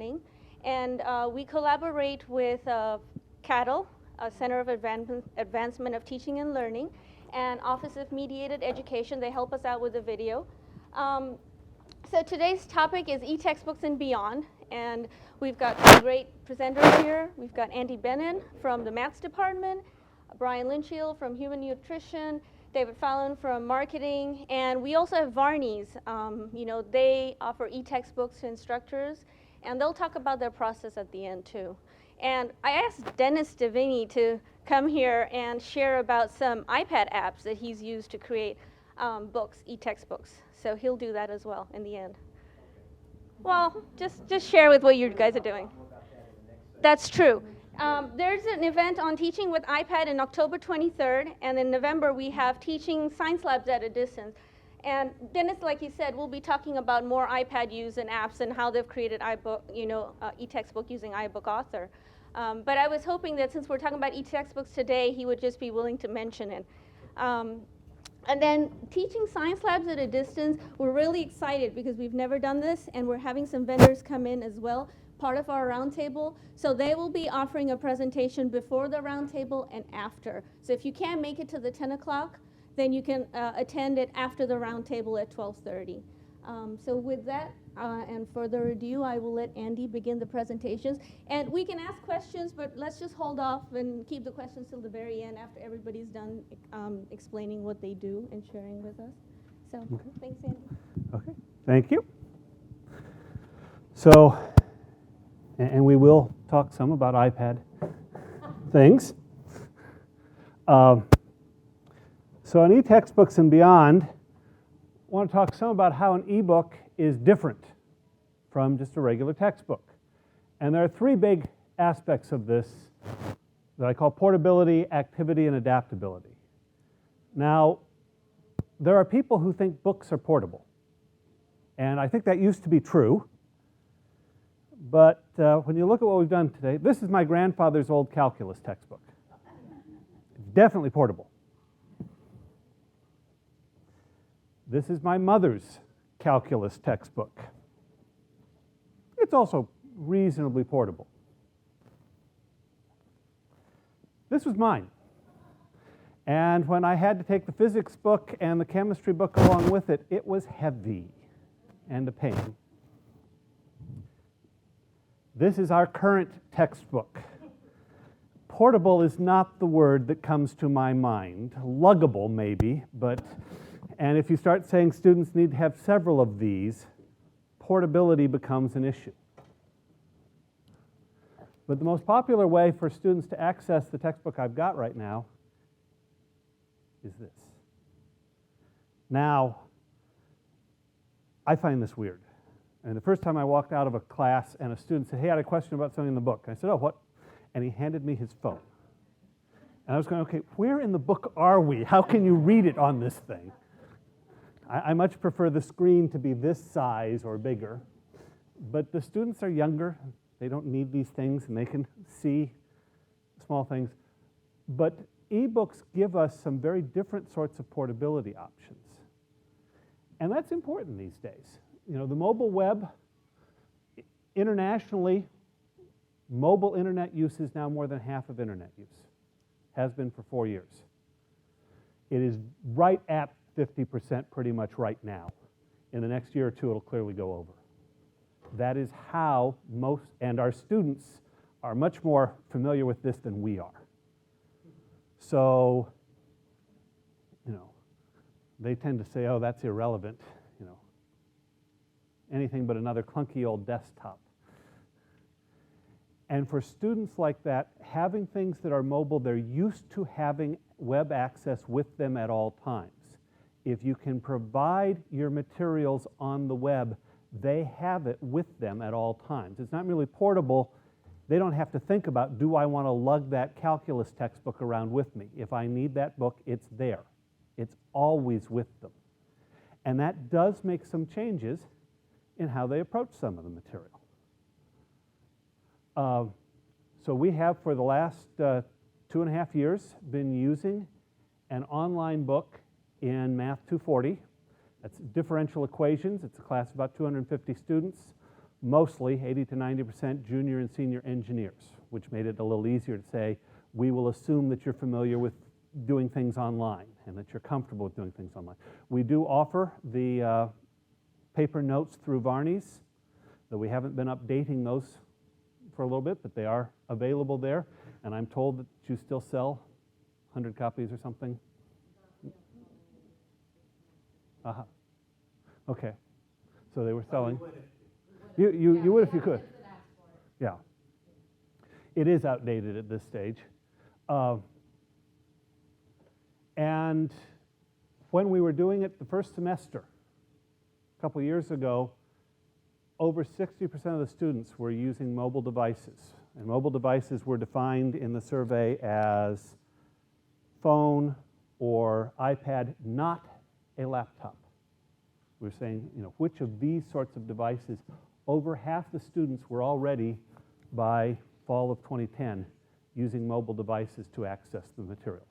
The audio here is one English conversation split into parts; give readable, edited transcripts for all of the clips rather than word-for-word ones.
Learning. And we collaborate with CADL, Center of Advancement of Teaching and Learning, and Office of Mediated Education. They help us out with the video. So today's topic is e-textbooks and beyond, and we've got some great presenters here. We've got Andy Bennett from the Maths Department, Brian Lindshield from Human Nutrition, David Fallin from Marketing, and we also have Varnies. They offer e-textbooks to instructors, and they'll talk about their process at the end too. And I asked Dennis Davini to come here and share about some iPad apps that he's used to create books, e-textbooks. So he'll do that as well in the end. Well, just share with what you guys are doing. That's true. There's an event on teaching with iPad in October 23rd, and in November we have teaching science labs at a distance. And Dennis, like you said, we'll be talking about more iPad use and apps and how they've created e-textbook using iBook Author. But I was hoping that since we're talking about e-textbooks today, he would just be willing to mention it. And then teaching science labs at a distance, we're really excited because we've never done this, and we're having some vendors come in as well, part of our roundtable. So they will be offering a presentation before the roundtable and after. So if you can't make it to the 10 o'clock, then you can attend it after the roundtable at 12:30. So with that, and further ado, I will let Andy begin the presentations. And we can ask questions, but let's just hold off and keep the questions till the very end after everybody's done explaining what they do and sharing with us. So okay. Thanks, Andy. Okay, thank you. So, and we will talk some about iPad things. So on e-textbooks and beyond, I want to talk some about how an e-book is different from just a regular textbook. And there are three big aspects of this that I call portability, activity, and adaptability. Now, there are people who think books are portable. And I think that used to be true. But when you look at what we've done today, this is my grandfather's old calculus textbook. Definitely portable. This is my mother's calculus textbook. It's also reasonably portable. This was mine. And when I had to take the physics book and the chemistry book along with it, it was heavy and a pain. This is our current textbook. Portable is not the word that comes to my mind. Luggable, maybe, and if you start saying students need to have several of these, portability becomes an issue. But the most popular way for students to access the textbook I've got right now is this. Now, I find this weird. And the first time I walked out of a class and a student said, hey, I had a question about something in the book. I said, oh, what? And he handed me his phone. And I was going, okay, where in the book are we? How can you read it on this thing? I much prefer the screen to be this size or bigger. But the students are younger. They don't need these things, and they can see small things. But ebooks give us some very different sorts of portability options. And that's important these days. You know, the mobile web, internationally, mobile internet use is now more than half of internet use. Has been for 4 years. It is right at 50% pretty much right now. In the next year or two, it'll clearly go over. That is how most, and our students are much more familiar with this than we are. So, they tend to say, oh, that's irrelevant, anything but another clunky old desktop. And for students like that, having things that are mobile, they're used to having web access with them at all times. If you can provide your materials on the web, they have it with them at all times. It's not merely portable. They don't have to think about, do I want to lug that calculus textbook around with me? If I need that book, it's there. It's always with them. And that does make some changes in how they approach some of the material. So we have, for the last 2.5 years, been using an online book in Math 240. That's differential equations. It's a class of about 250 students. mostly 80 to 90% junior and senior engineers, which made it a little easier to say, we will assume that you're familiar with doing things online and that you're comfortable with doing things online. We do offer the paper notes through Varney's, though we haven't been updating those for a little bit, but they are available there. And I'm told that you still sell 100 copies or something. Okay. So they were selling. You would if you could. Yeah. It is outdated at this stage. And when we were doing it the first semester, a couple years ago, over 60% of the students were using mobile devices. And mobile devices were defined in the survey as phone or iPad, not a laptop. We were saying, which of these sorts of devices? Over half the students were already, by fall of 2010, using mobile devices to access the materials.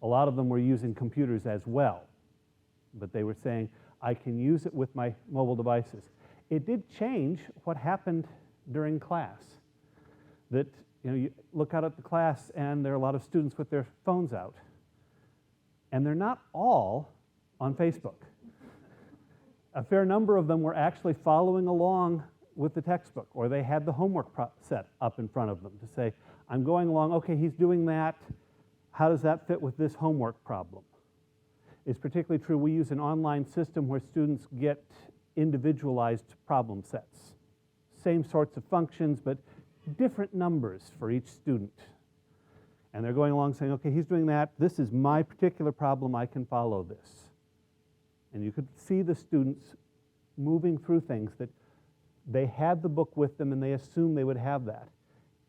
A lot of them were using computers as well, but they were saying, I can use it with my mobile devices. It did change what happened during class. That, you look out at the class and there are a lot of students with their phones out, and they're not all on Facebook. A fair number of them were actually following along with the textbook, or they had the homework set up in front of them to say, I'm going along, okay, he's doing that. How does that fit with this homework problem? It's particularly true, we use an online system where students get individualized problem sets. Same sorts of functions, but different numbers for each student. And they're going along saying, okay, he's doing that. This is my particular problem. I can follow this. And you could see the students moving through things that they had the book with them and they assumed they would have that.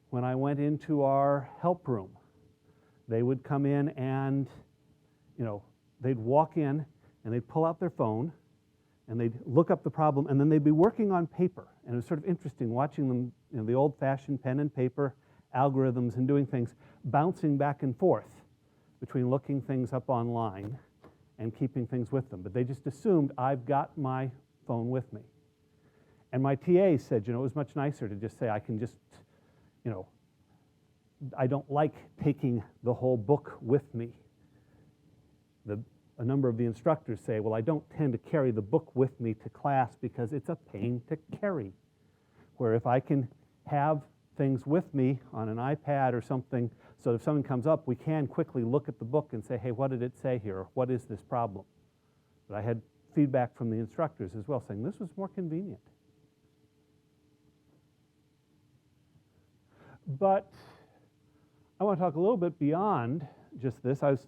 When I went into our help room, they would come in and, they'd walk in and they'd pull out their phone and they'd look up the problem and then they'd be working on paper. And it was sort of interesting watching them, the old-fashioned pen and paper algorithms and doing things, bouncing back and forth between looking things up online and keeping things with them. But they just assumed, I've got my phone with me. And my TA said, it was much nicer to just say, I can just, I don't like taking the whole book with me. A number of the instructors say, well, I don't tend to carry the book with me to class because it's a pain to carry. Where if I can have things with me on an iPad or something, so if something comes up, we can quickly look at the book and say, hey, what did it say here? Or what is this problem? But I had feedback from the instructors as well saying this was more convenient. But I want to talk a little bit beyond just this. I was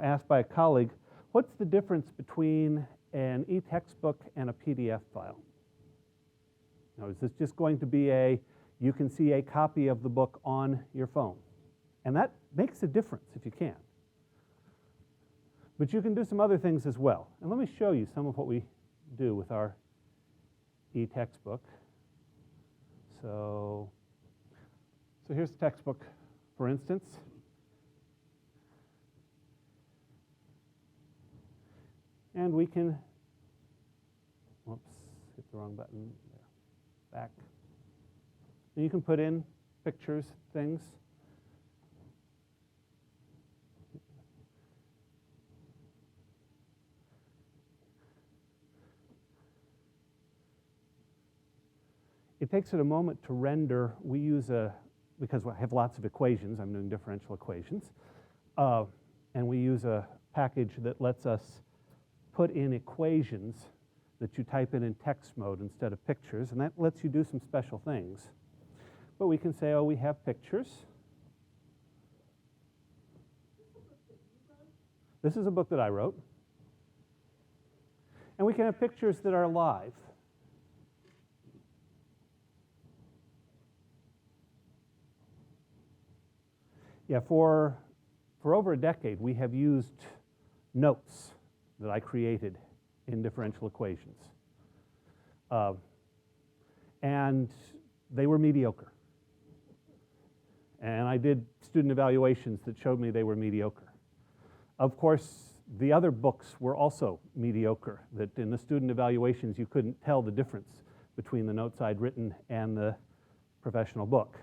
asked by a colleague, what's the difference between an e-textbook and a PDF file? Is this just going to be you can see a copy of the book on your phone? And that makes a difference if you can. But you can do some other things as well. And let me show you some of what we do with our e-textbook. So here's the textbook, for instance. And we can, whoops, hit the wrong button there, back. And you can put in pictures, things. It takes it a moment to render. We use because I have lots of equations, I'm doing differential equations, and we use a package that lets us put in equations that you type in text mode instead of pictures, and that lets you do some special things. But we can say, oh, we have pictures. This is a book that I wrote. And we can have pictures that are live. Yeah, for over a decade, we have used notes that I created in differential equations. And they were mediocre. And I did student evaluations that showed me they were mediocre. Of course, the other books were also mediocre, that in the student evaluations you couldn't tell the difference between the notes I'd written and the professional book.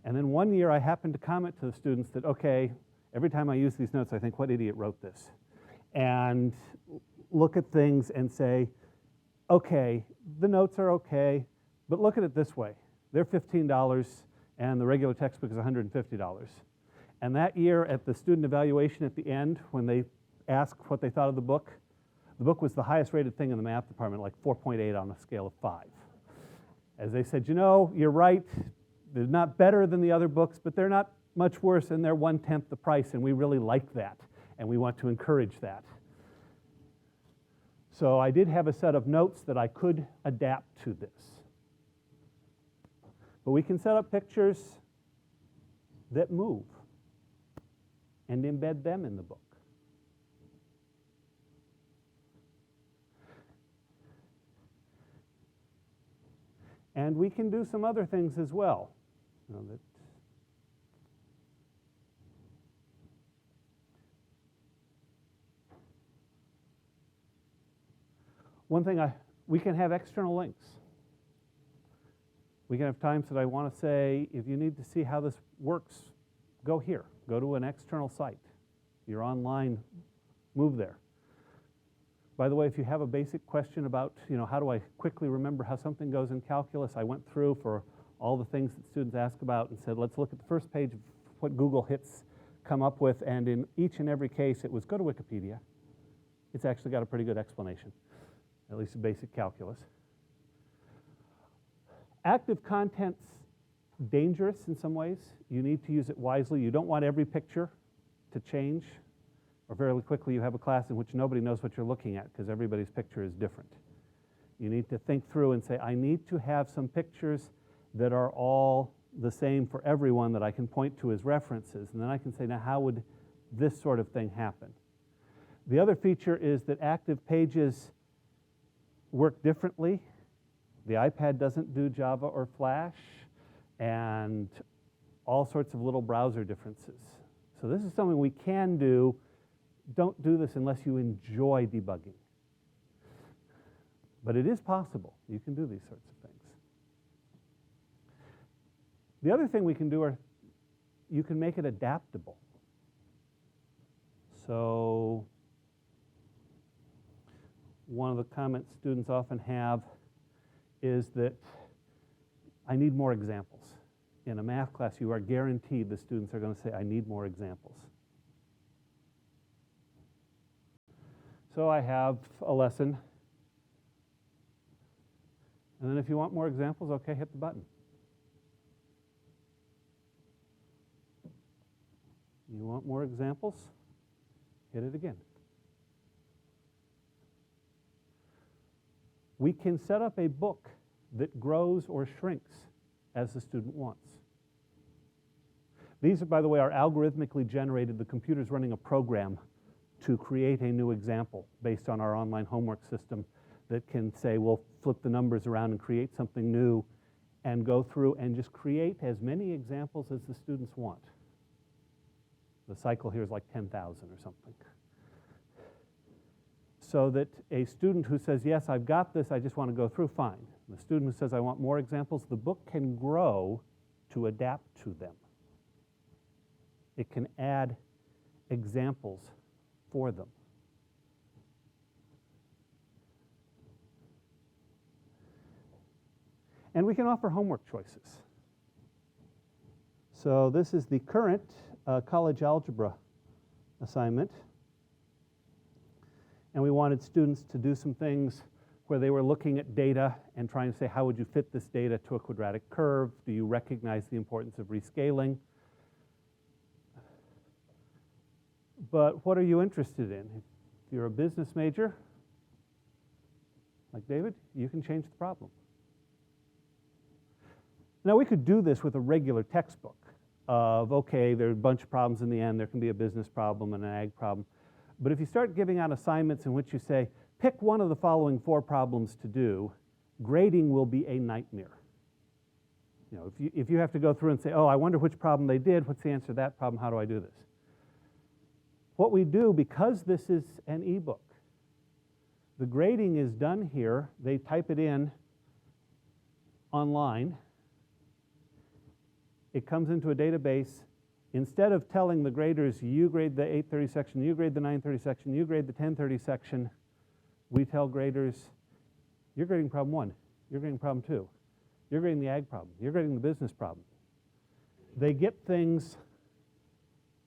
And then one year I happened to comment to the students that, okay, every time I use these notes, I think, what idiot wrote this? And look at things and say, okay, the notes are okay, but look at it this way. They're $15 and the regular textbook is $150. And that year at the student evaluation at the end, when they asked what they thought of the book was the highest rated thing in the math department, like 4.8 on a scale of 5. As they said, you know, you're right, they're not better than the other books, but they're not much worse and they're 1/10 the price, and we really like that, and we want to encourage that. So I did have a set of notes that I could adapt to this. But we can set up pictures that move and embed them in the book. And we can do some other things as well. You know, that one thing, we can have external links. We can have times that I want to say, if you need to see how this works, go here. Go to an external site. You're online, move there. By the way, if you have a basic question about, you know, how do I quickly remember how something goes in calculus, I went through for all the things that students ask about and said, let's look at the first page of what Google hits come up with, and in each and every case it was go to Wikipedia. It's actually got a pretty good explanation, at least basic calculus. Active content's dangerous in some ways. You need to use it wisely. You don't want every picture to change, or very quickly you have a class in which nobody knows what you're looking at because everybody's picture is different. You need to think through and say, I need to have some pictures that are all the same for everyone that I can point to as references, and then I can say, now how would this sort of thing happen? The other feature is that active pages work differently. The iPad doesn't do Java or Flash, and all sorts of little browser differences. So this is something we can do. Don't do this unless you enjoy debugging. But it is possible. You can do these sorts of things. The other thing we can do are, you can make it adaptable. So one of the comments students often have is that I need more examples. In a math class, you are guaranteed the students are going to say, I need more examples. So I have a lesson. And then if you want more examples, okay, hit the button. You want more examples? Hit it again. We can set up a book that grows or shrinks as the student wants. These, by the way, are algorithmically generated. The computer's running a program to create a new example based on our online homework system that can say, we'll flip the numbers around and create something new and go through and just create as many examples as the students want. The cycle here is like 10,000 or something. So that a student who says, yes, I've got this, I just want to go through, fine. The student who says, I want more examples, the book can grow to adapt to them. It can add examples for them. And we can offer homework choices. So this is the current college algebra assignment. And we wanted students to do some things where they were looking at data and trying to say, how would you fit this data to a quadratic curve? Do you recognize the importance of rescaling? But what are you interested in? If you're a business major, like David, you can change the problem. Now, we could do this with a regular textbook of, okay, there are a bunch of problems in the end. There can be a business problem and an ag problem. But if you start giving out assignments in which you say, pick one of the following 4 problems to do, grading will be a nightmare. You know, if you have to go through and say, oh, I wonder which problem they did, what's the answer to that problem, how do I do this? What we do, because this is an ebook, the grading is done here. They type it in, online. It comes into a database. Instead of telling the graders, you grade the 830 section, you grade the 930 section, you grade the 1030 section, we tell graders, you're grading problem 1, you're grading problem 2, you're grading the ag problem, you're grading the business problem. They get things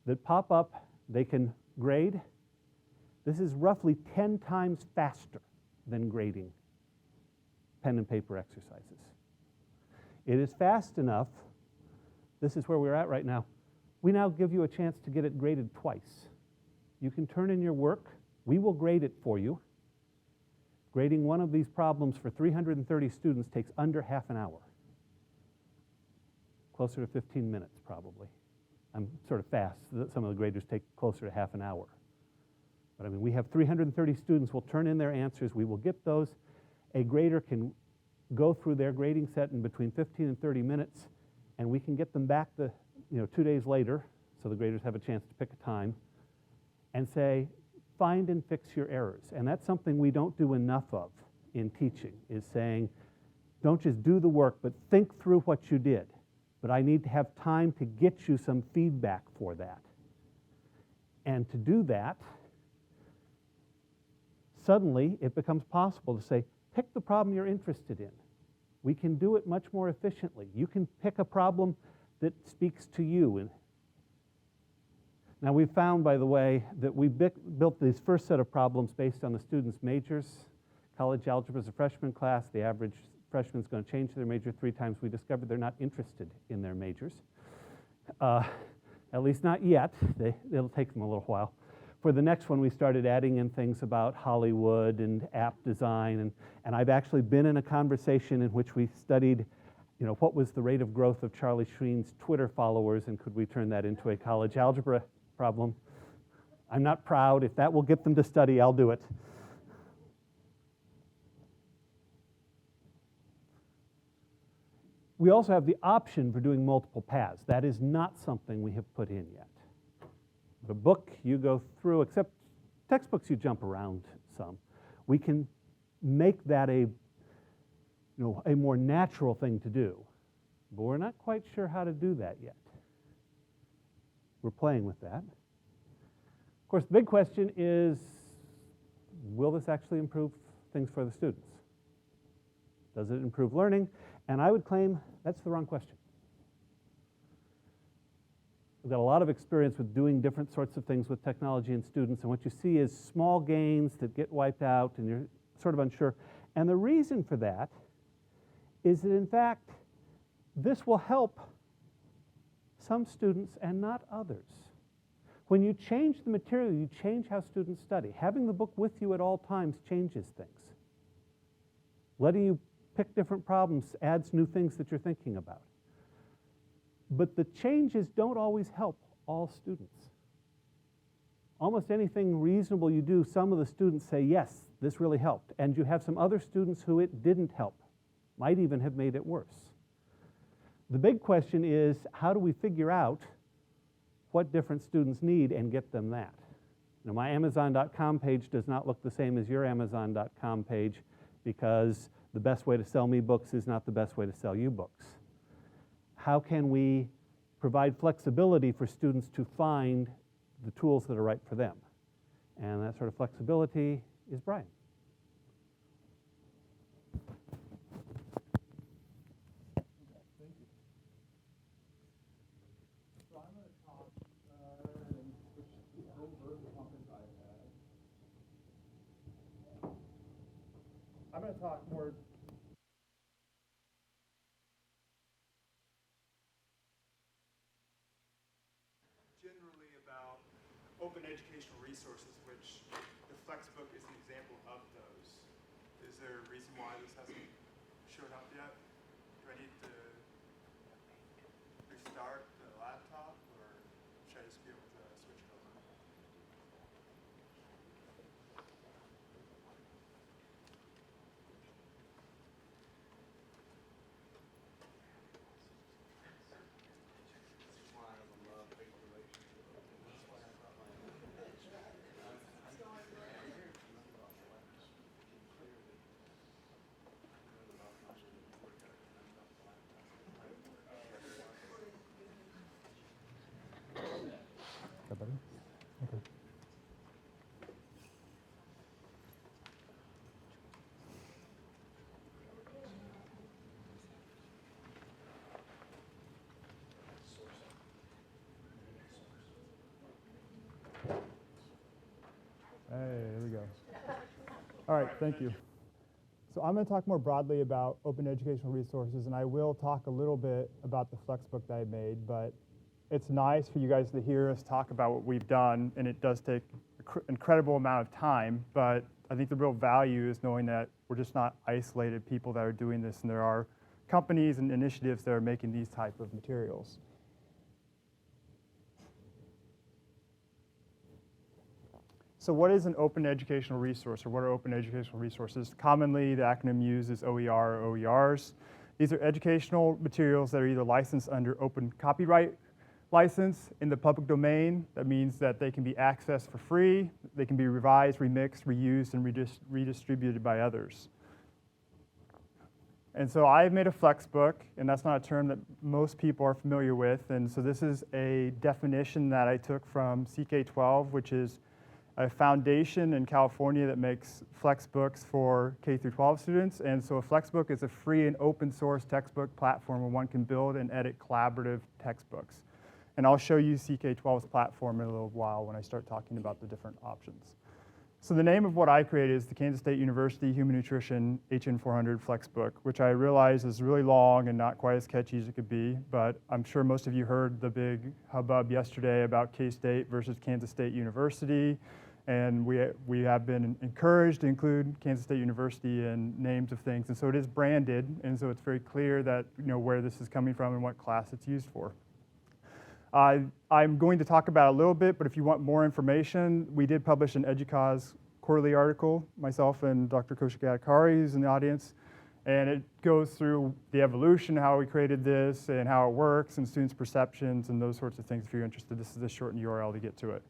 that pop up, they can grade. This is roughly 10 times faster than grading pen and paper exercises. It is fast enough, this is where we're at right now, we now give you a chance to get it graded twice. You can turn in your work, we will grade it for you. Grading one of these problems for 330 students takes under half an hour. Closer to 15 minutes, probably. I'm sort of fast. Some of the graders take closer to half an hour. But I mean, we have 330 students. We'll turn in their answers. We will get those. A grader can go through their grading set in between 15 and 30 minutes, and we can get them back 2 days later, so the graders have a chance to pick a time, and say, find and fix your errors. And that's something we don't do enough of in teaching, is saying, don't just do the work, but think through what you did. But I need to have time to get you some feedback for that. And to do that, suddenly it becomes possible to say, pick the problem you're interested in. We can do it much more efficiently. You can pick a problem that speaks to you. Now we've found, by the way, that we built this first set of problems based on the students' majors. College algebra is a freshman class. The average freshman's going to change their major 3 times. We discovered they're not interested in their majors. At least not yet. It'll take them a little while. For the next one, we started adding in things about Hollywood and app design. And I've actually been in a conversation in which we studied, what was the rate of growth of Charlie Sheen's Twitter followers, and could we turn that into a college algebra problem? I'm not proud. If that will get them to study, I'll do it. We also have the option for doing multiple paths. That is not something we have put in yet. The book you go through, except textbooks you jump around some. We can make that a more natural thing to do, but we're not quite sure how to do that yet. We're playing with that. Of course, the big question is, will this actually improve things for the students? Does it improve learning? And I would claim that's the wrong question. We've got a lot of experience with doing different sorts of things with technology and students, and what you see is small gains that get wiped out, and you're sort of unsure. And the reason for that is that, in fact, this will help some students and not others. When you change the material, you change how students study. Having the book with you at all times changes things. Letting you pick different problems adds new things that you're thinking about. But the changes don't always help all students. Almost anything reasonable you do, some of the students say, yes, this really helped. And you have some other students who it didn't help, might even have made it worse. The big question is, how do we figure out what different students need and get them that? My Amazon.com page does not look the same as your Amazon.com page, because the best way to sell me books is not the best way to sell you books. How can we provide flexibility for students to find the tools that are right for them? And that sort of flexibility is Brian. Thank you. So I'm going to talk and switch over the conference iPad. I'm going to talk more generally about open educational resources, which the Flexbook is an example of those. Is there a reason why this hasn't shown up yet? Do I need to restart the laptop, or should I just be able to switch it over? All right, thank you. So I'm going to talk more broadly about open educational resources, and I will talk a little bit about the Flexbook that I made, but it's nice for you guys to hear us talk about what we've done, and it does take an incredible amount of time, but I think the real value is knowing that we're just not isolated people that are doing this, and there are companies and initiatives that are making these type of materials. So what is an open educational resource, or what are open educational resources? Commonly, the acronym used is OER or OERs. These are educational materials that are either licensed under open copyright license in the public domain. That means that they can be accessed for free, they can be revised, remixed, reused, and redistributed by others. And so I've made a Flexbook, and that's not a term that most people are familiar with. And so this is a definition that I took from CK12, which is a foundation in California that makes Flexbooks for K-12 students. And so a Flexbook is a free and open source textbook platform where one can build and edit collaborative textbooks. And I'll show you CK12's platform in a little while when I start talking about the different options. So the name of what I created is the Kansas State University Human Nutrition HN400 Flexbook, which I realize is really long and not quite as catchy as it could be, but I'm sure most of you heard the big hubbub yesterday about K-State versus Kansas State University. And we have been encouraged to include Kansas State University in names of things. And so it is branded, and so it's very clear that where this is coming from and what class it's used for. I'm going to talk about it a little bit, but if you want more information, we did publish an EDUCAUSE quarterly article, myself and Dr. Koshikatakari, who's in the audience, and it goes through the evolution, how we created this, and how it works, and students' perceptions, and those sorts of things. If you're interested, this is a shortened URL to get to it.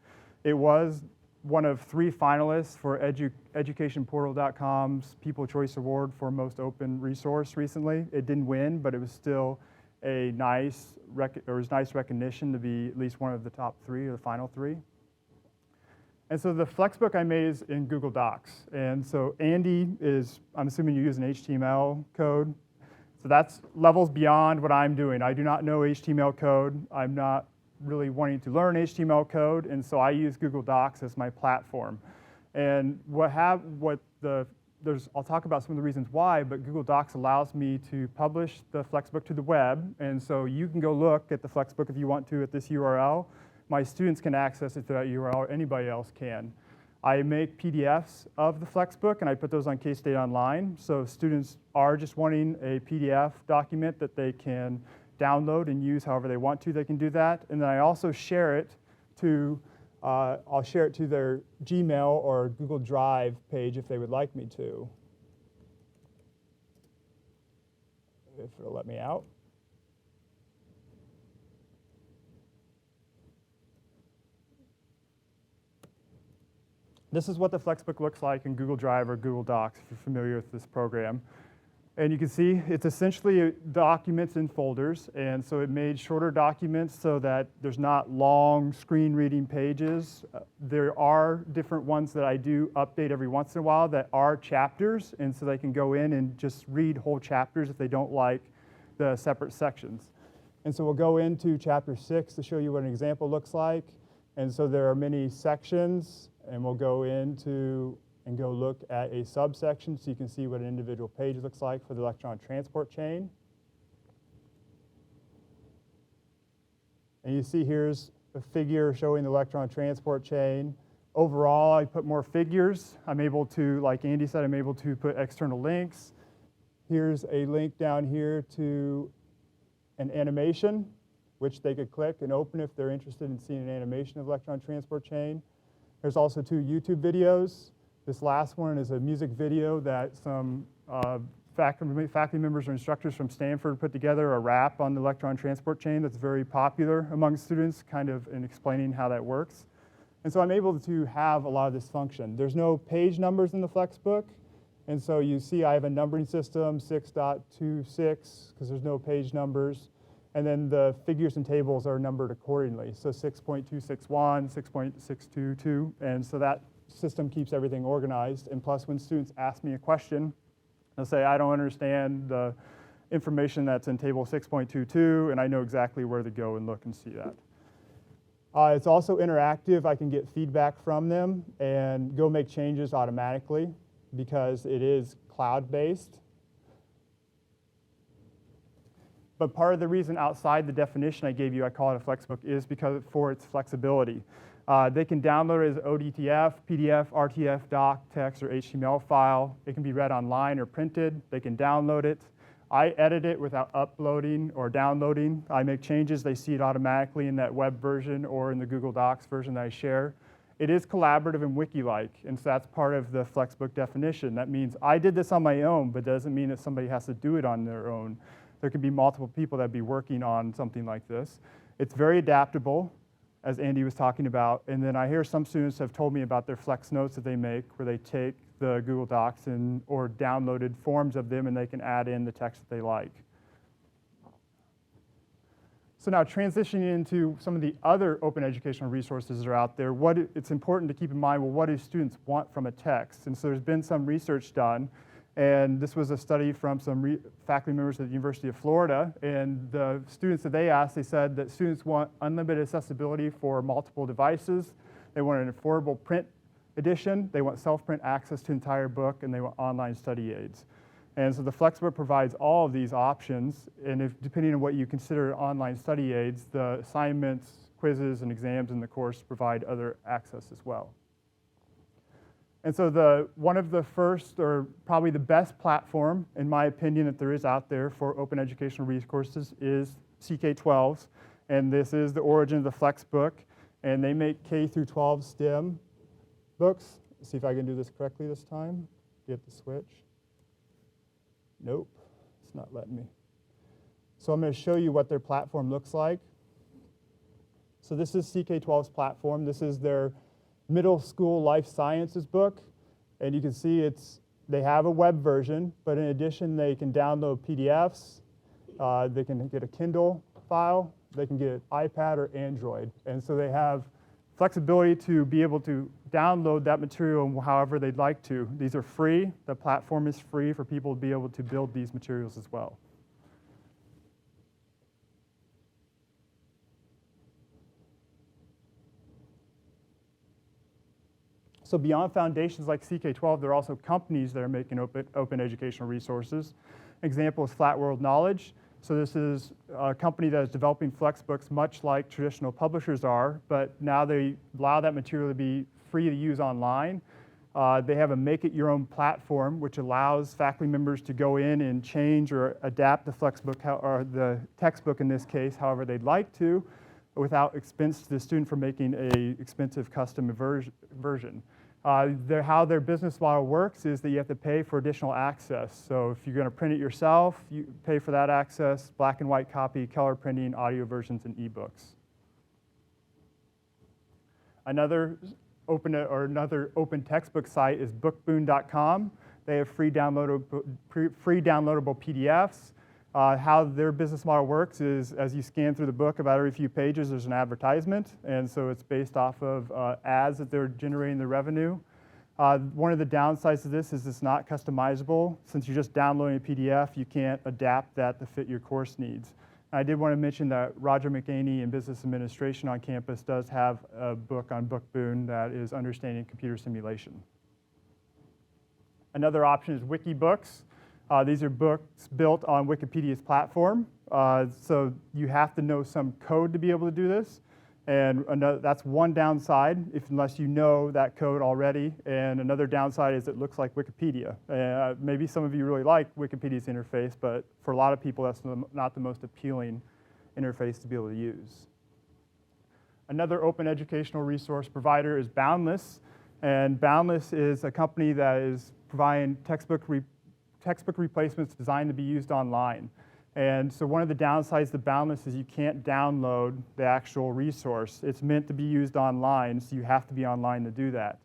It was one of 3 finalists for educationportal.com's People Choice Award for Most Open Resource recently. It didn't win, but it was still a nice recognition to be at least one of the top 3 or the final 3. And so the Flexbook I made is in Google Docs. And so Andy is, I'm assuming you use an HTML code. So that's levels beyond what I'm doing. I do not know HTML code. I'm not really wanting to learn HTML code, and so I use Google Docs as my platform. And I'll talk about some of the reasons why, but Google Docs allows me to publish the Flexbook to the web, and so you can go look at the Flexbook if you want to at this URL. My students can access it to that URL, or anybody else can. I make PDFs of the Flexbook, and I put those on K-State Online, so students are just wanting a PDF document that they can download and use however they want to, they can do that. And then I also share it to, I'll share it to their Gmail or Google Drive page if they would like me to. If it'll let me out. This is what the Flexbook looks like in Google Drive or Google Docs, if you're familiar with this program. And you can see it's essentially documents in folders, and so it made shorter documents so that there's not long screen reading pages. There are different ones that I do update every once in a while that are chapters, and so they can go in and just read whole chapters if they don't like the separate sections. And so we'll go into chapter 6 to show you what an example looks like. And so there are many sections, and we'll go into and go look at a subsection so you can see what an individual page looks like for the electron transport chain. And you see here's a figure showing the electron transport chain. Overall, I put more figures. I'm able to, like Andy said, I'm able to put external links. Here's a link down here to an animation, which they could click and open if they're interested in seeing an animation of electron transport chain. There's also 2 YouTube videos. This last one is a music video that some faculty members or instructors from Stanford put together, a rap on the electron transport chain that's very popular among students, kind of in explaining how that works. And so I'm able to have a lot of this function. There's no page numbers in the Flexbook, and so you see I have a numbering system, 6.26, because there's no page numbers. And then the figures and tables are numbered accordingly. So 6.261, 6.622, and so that system keeps everything organized. And plus, when students ask me a question, they'll say, I don't understand the information that's in table 6.22, and I know exactly where to go and look and see that. It's also interactive. I can get feedback from them and go make changes automatically. because it is cloud-based. But part of the reason outside the definition I gave you, I call it a flexbook, is because for its flexibility. They can download it as ODTF, PDF, RTF, doc, text, or HTML file. It can be read online or printed. They can download it. I edit it without uploading or downloading. I make changes. They see it automatically in that web version or in the Google Docs version that I share. It is collaborative and wiki-like, and so that's part of the flexbook definition. That means I did this on my own, but doesn't mean that somebody has to do it on their own. There could be multiple people that be working on something like this. It's very adaptable, as Andy was talking about, and then I hear some students have told me about their flex notes that they make where they take the Google Docs or downloaded forms of them and they can add in the text that they like. So now transitioning into some of the other open educational resources that are out there, it's important to keep in mind, well, what do students want from a text? And so there's been some research done, and this was a study from some faculty members at the University of Florida, and the students that they asked, they said that students want unlimited accessibility for multiple devices, they want an affordable print edition, they want self-print access to the entire book, and they want online study aids. And so the Flexbook provides all of these options, and depending on what you consider online study aids, the assignments, quizzes, and exams in the course provide other access as well. And so one of the first, or probably the best platform, in my opinion, that there is out there for open educational resources is CK12's, and this is the origin of the Flexbook, and they make K through 12 STEM books. Let's see if I can do this correctly this time. Get the switch. Nope, it's not letting me. So I'm going to show you what their platform looks like. So this is CK12's platform. This is their middle school life sciences book. And you can see they have a web version, but in addition, they can download PDFs. They can get a Kindle file. They can get an iPad or Android. And so they have flexibility to be able to download that material however they'd like to. These are free. The platform is free for people to be able to build these materials as well. So beyond foundations like CK12, there are also companies that are making open educational resources. An example is Flat World Knowledge. So this is a company that is developing Flexbooks much like traditional publishers are, but now they allow that material to be free to use online. They have a make-it-your-own platform, which allows faculty members to go in and change or adapt the Flexbook, or the textbook in this case, however they'd like to, without expense to the student for making an expensive custom version. How their business model works is that you have to pay for additional access. So if you're going to print it yourself, you pay for that access, black and white copy, color printing, audio versions, and ebooks. Another open textbook site is bookboon.com. They have free downloadable PDFs. How their business model works is as you scan through the book, about every few pages there's an advertisement, and so it's based off of ads that they're generating the revenue. One of the downsides of this is it's not customizable. Since you're just downloading a PDF, you can't adapt that to fit your course needs. I did want to mention that Roger McAney in Business Administration on campus does have a book on Bookboon that is Understanding Computer Simulation. Another option is Wikibooks. These are books built on Wikipedia's platform. So you have to know some code to be able to do this. And that's one downside, unless you know that code already. And another downside is it looks like Wikipedia. Maybe some of you really like Wikipedia's interface, but for a lot of people, that's not the most appealing interface to be able to use. Another open educational resource provider is Boundless. And Boundless is a company that is providing textbook replacements designed to be used online. And so one of the downsides to Boundless is you can't download the actual resource. It's meant to be used online, so you have to be online to do that.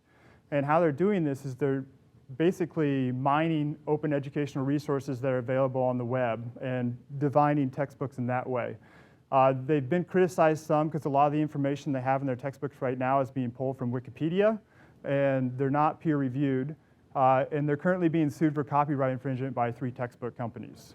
And how they're doing this is they're basically mining open educational resources that are available on the web and dividing textbooks in that way. They've been criticized some because a lot of the information they have in their textbooks right now is being pulled from Wikipedia, and they're not peer-reviewed. And they're currently being sued for copyright infringement by 3 textbook companies.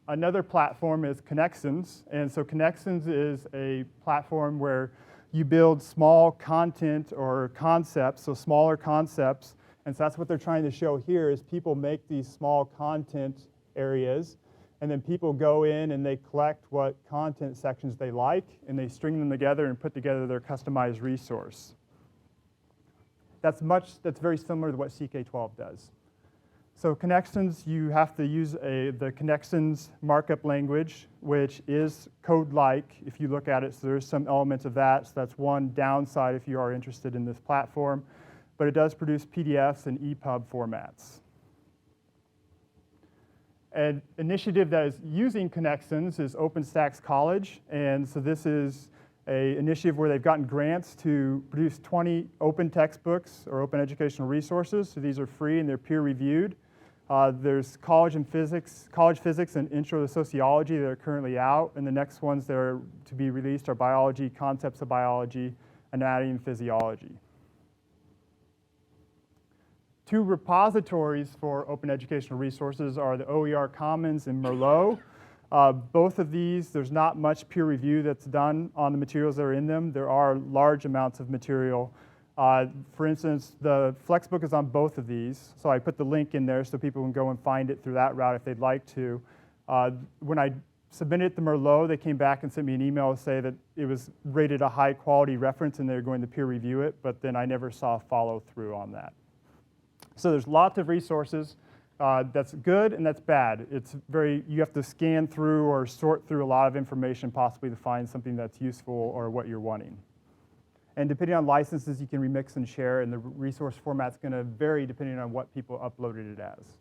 Another platform is Connexons. And so Connexons is a platform where you build small content or concepts, so smaller concepts. And so that's what they're trying to show here is people make these small content areas, and then people go in and they collect what content sections they like, and they string them together and put together their customized resource. That's very similar to what CK12 does. So connections, you have to use the connections markup language, which is code-like if you look at it. So there's some elements of that. So that's one downside if you are interested in this platform. But it does produce PDFs and EPUB formats. An initiative that is using connections is OpenStax College. And so this is an initiative where they've gotten grants to produce 20 open textbooks or open educational resources. So these are free and they're peer-reviewed. There's college physics and intro to sociology that are currently out, and the next ones that are to be released are biology, concepts of biology, anatomy, and physiology. 2 repositories for open educational resources are the OER Commons and Merlot. Both of these, there's not much peer review that's done on the materials that are in them. There are large amounts of material. For instance, the Flexbook is on both of these, so I put the link in there so people can go and find it through that route if they'd like to. When I submitted it to Merlot, they came back and sent me an email to say that it was rated a high quality reference and they were going to peer review it, but then I never saw follow through on that. So there's lots of resources. That's good and that's bad. You have to scan through or sort through a lot of information possibly to find something that's useful or what you're wanting. And depending on licenses, you can remix and share, and the resource format's going to vary depending on what people uploaded it as.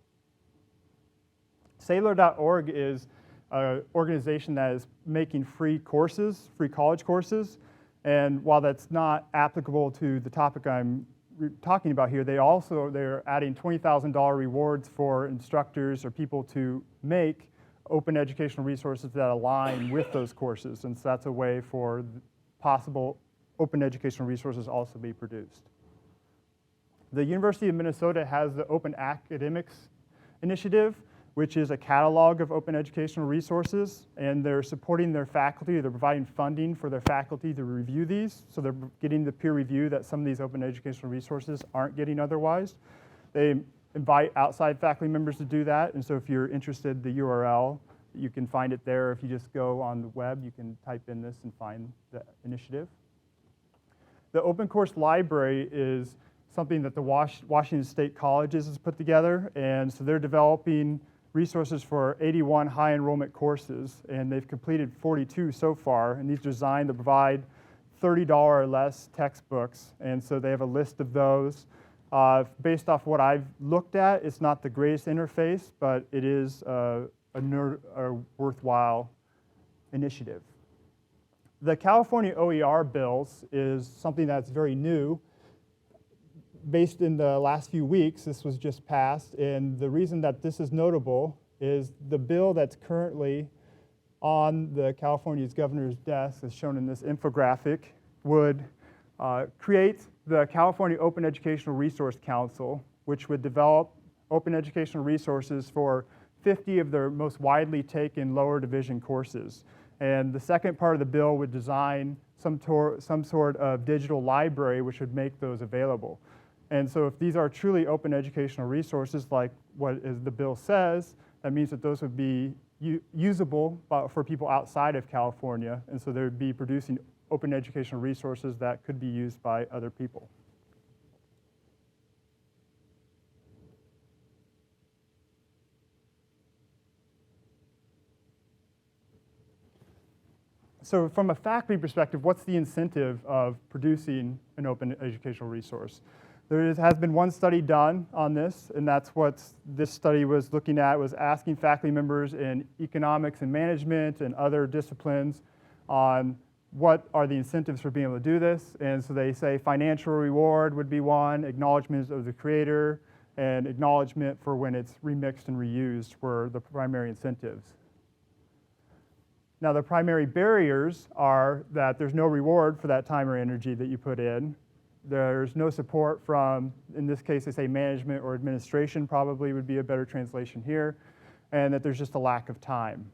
Sailor.org is an organization that is making free courses, free college courses, and while that's not applicable to the topic I'm talking about here, they're adding $20,000 rewards for instructors or people to make open educational resources that align with those courses, and so that's a way for possible open educational resources also be produced. The University of Minnesota has the Open Academics Initiative, which is a catalog of open educational resources, and they're supporting their faculty. They're providing funding for their faculty to review these, so they're getting the peer review that some of these open educational resources aren't getting otherwise. They invite outside faculty members to do that, and so if you're interested, the URL, you can find it there. If you just go on the web, you can type in this and find the initiative. The Open Course Library is something that the Washington State Colleges has put together, and so they're developing resources for 81 high enrollment courses, and they've completed 42 so far, and these are designed to provide $30 or less textbooks, and so they have a list of those. Based off what I've looked at, it's not the greatest interface, but it is a worthwhile initiative. The California OER bills is something that's very new. Based in the last few weeks, this was just passed, and the reason that this is notable is the bill that's currently on the California's governor's desk, as shown in this infographic, would create the California Open Educational Resource Council, which would develop open educational resources for 50 of their most widely taken lower division courses. And the second part of the bill would design some sort of digital library which would make those available. And so if these are truly open educational resources like what the bill says, that means that those would be usable for people outside of California. And so they would be producing open educational resources that could be used by other people. So from a faculty perspective, what's the incentive of producing an open educational resource? There has been one study done on this, and that's what this study was looking at, was asking faculty members in economics and management and other disciplines on what are the incentives for being able to do this. And so they say financial reward would be one, acknowledgement of the creator, and acknowledgement for when it's remixed and reused were the primary incentives. Now, the primary barriers are that there's no reward for that time or energy that you put in. There's no support from, in this case, they say management or administration probably would be a better translation here, and that there's just a lack of time.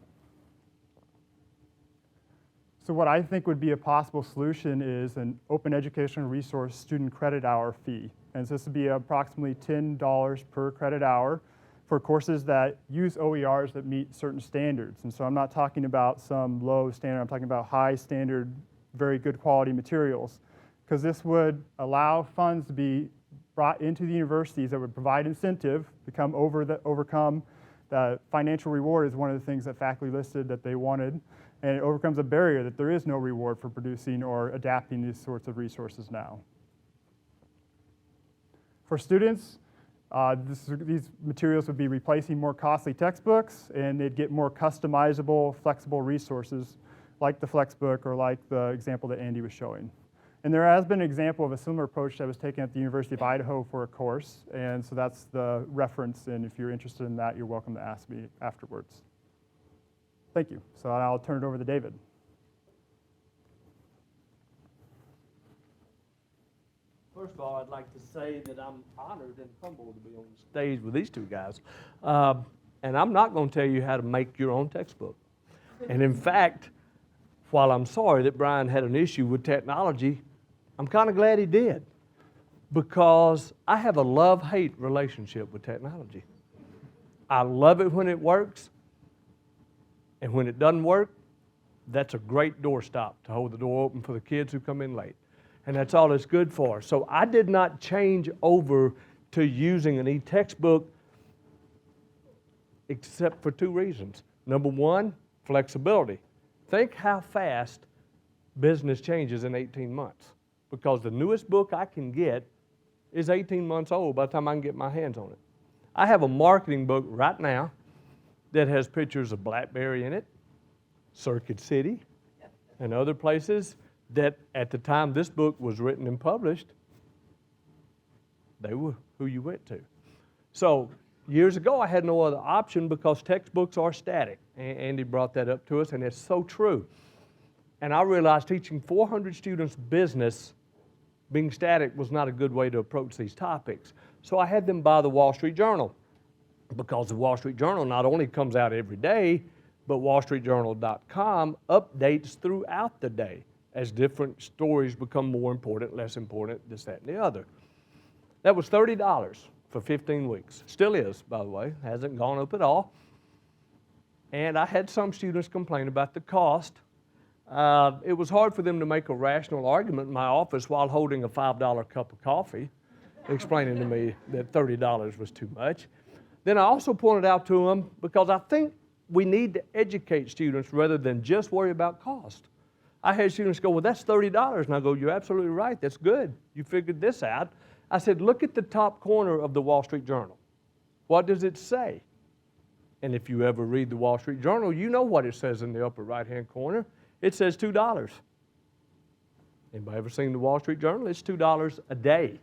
So what I think would be a possible solution is an open educational resource student credit hour fee. And so this would be approximately $10 per credit hour for courses that use OERs that meet certain standards. And so I'm not talking about some low standard, I'm talking about high standard, very good quality materials. Because this would allow funds to be brought into the universities that would provide incentive, overcome the financial reward is one of the things that faculty listed that they wanted, and it overcomes a barrier that there is no reward for producing or adapting these sorts of resources now. For students, these materials would be replacing more costly textbooks, and they'd get more customizable, flexible resources like the Flexbook or like the example that Andy was showing. And there has been an example of a similar approach that was taken at the University of Idaho for a course, and so that's the reference, and if you're interested in that, you're welcome to ask me afterwards. Thank you. So I'll turn it over to David. First of all, I'd like to say that I'm honored and humbled to be on the stage with these two guys. And I'm not going to tell you how to make your own textbook. And in fact, while I'm sorry that Brian had an issue with technology, I'm kind of glad he did, because I have a love-hate relationship with technology. I love it when it works, and when it doesn't work, that's a great doorstop to hold the door open for the kids who come in late. And that's all it's good for. So I did not change over to using an e-textbook except for two reasons. Number one, flexibility. Think how fast business changes in 18 months, because the newest book I can get is 18 months old by the time I can get my hands on it. I have a marketing book right now that has pictures of BlackBerry in it, Circuit City, and other places that at the time this book was written and published, they were who you went to. So years ago, I had no other option because textbooks are static. Andy brought that up to us, and it's so true. And I realized teaching 400 students business, being static was not a good way to approach these topics. So I had them buy the Wall Street Journal, because the Wall Street Journal not only comes out every day, but wallstreetjournal.com updates throughout the day as different stories become more important, less important, this, that, and the other. That was $30 for 15 weeks. Still is, by the way. Hasn't gone up at all. And I had some students complain about the cost. It was hard for them to make a rational argument in my office while holding a $5 cup of coffee, explaining to me that $30 was too much. Then I also pointed out to them, because I think we need to educate students rather than just worry about cost. I had students go, well, that's $30. And I go, you're absolutely right. That's good. You figured this out. I said, look at the top corner of the Wall Street Journal. What does it say? And if you ever read the Wall Street Journal, you know what it says in the upper right-hand corner. It says $2. Anybody ever seen the Wall Street Journal? It's $2 a day.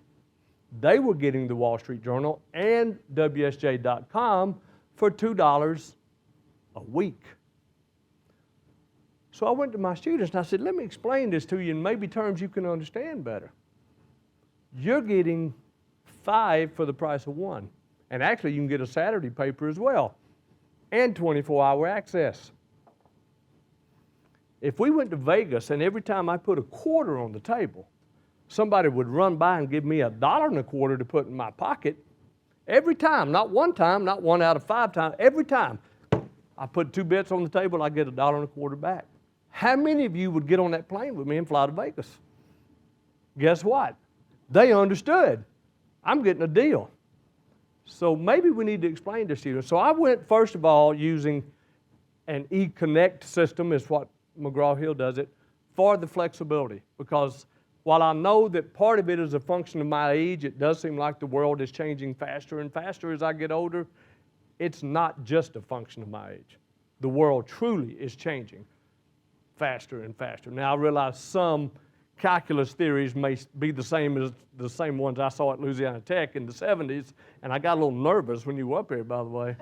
They were getting the Wall Street Journal and WSJ.com for $2 a week. So I went to my students and I said, let me explain this to you in maybe terms you can understand better. You're getting 5 for the price of 1. And actually, you can get a Saturday paper as well, and 24-hour access. If we went to Vegas and every time I put a quarter on the table, somebody would run by and give me $1.25 to put in my pocket, every time, not one time, not 1 out of 5 times, every time I put 2 bets on the table, I get $1.25 back. How many of you would get on that plane with me and fly to Vegas? Guess what? They understood. I'm getting a deal. So maybe we need to explain to students. So I went, first of all, using an e-connect system, is what McGraw-Hill does it, for the flexibility. Because while I know that part of it is a function of my age, it does seem like the world is changing faster and faster as I get older. It's not just a function of my age. The world truly is changing faster and faster. Now, I realize some calculus theories may be the same as the same ones I saw at Louisiana Tech in the 70s, and I got a little nervous when you were up here, by the way.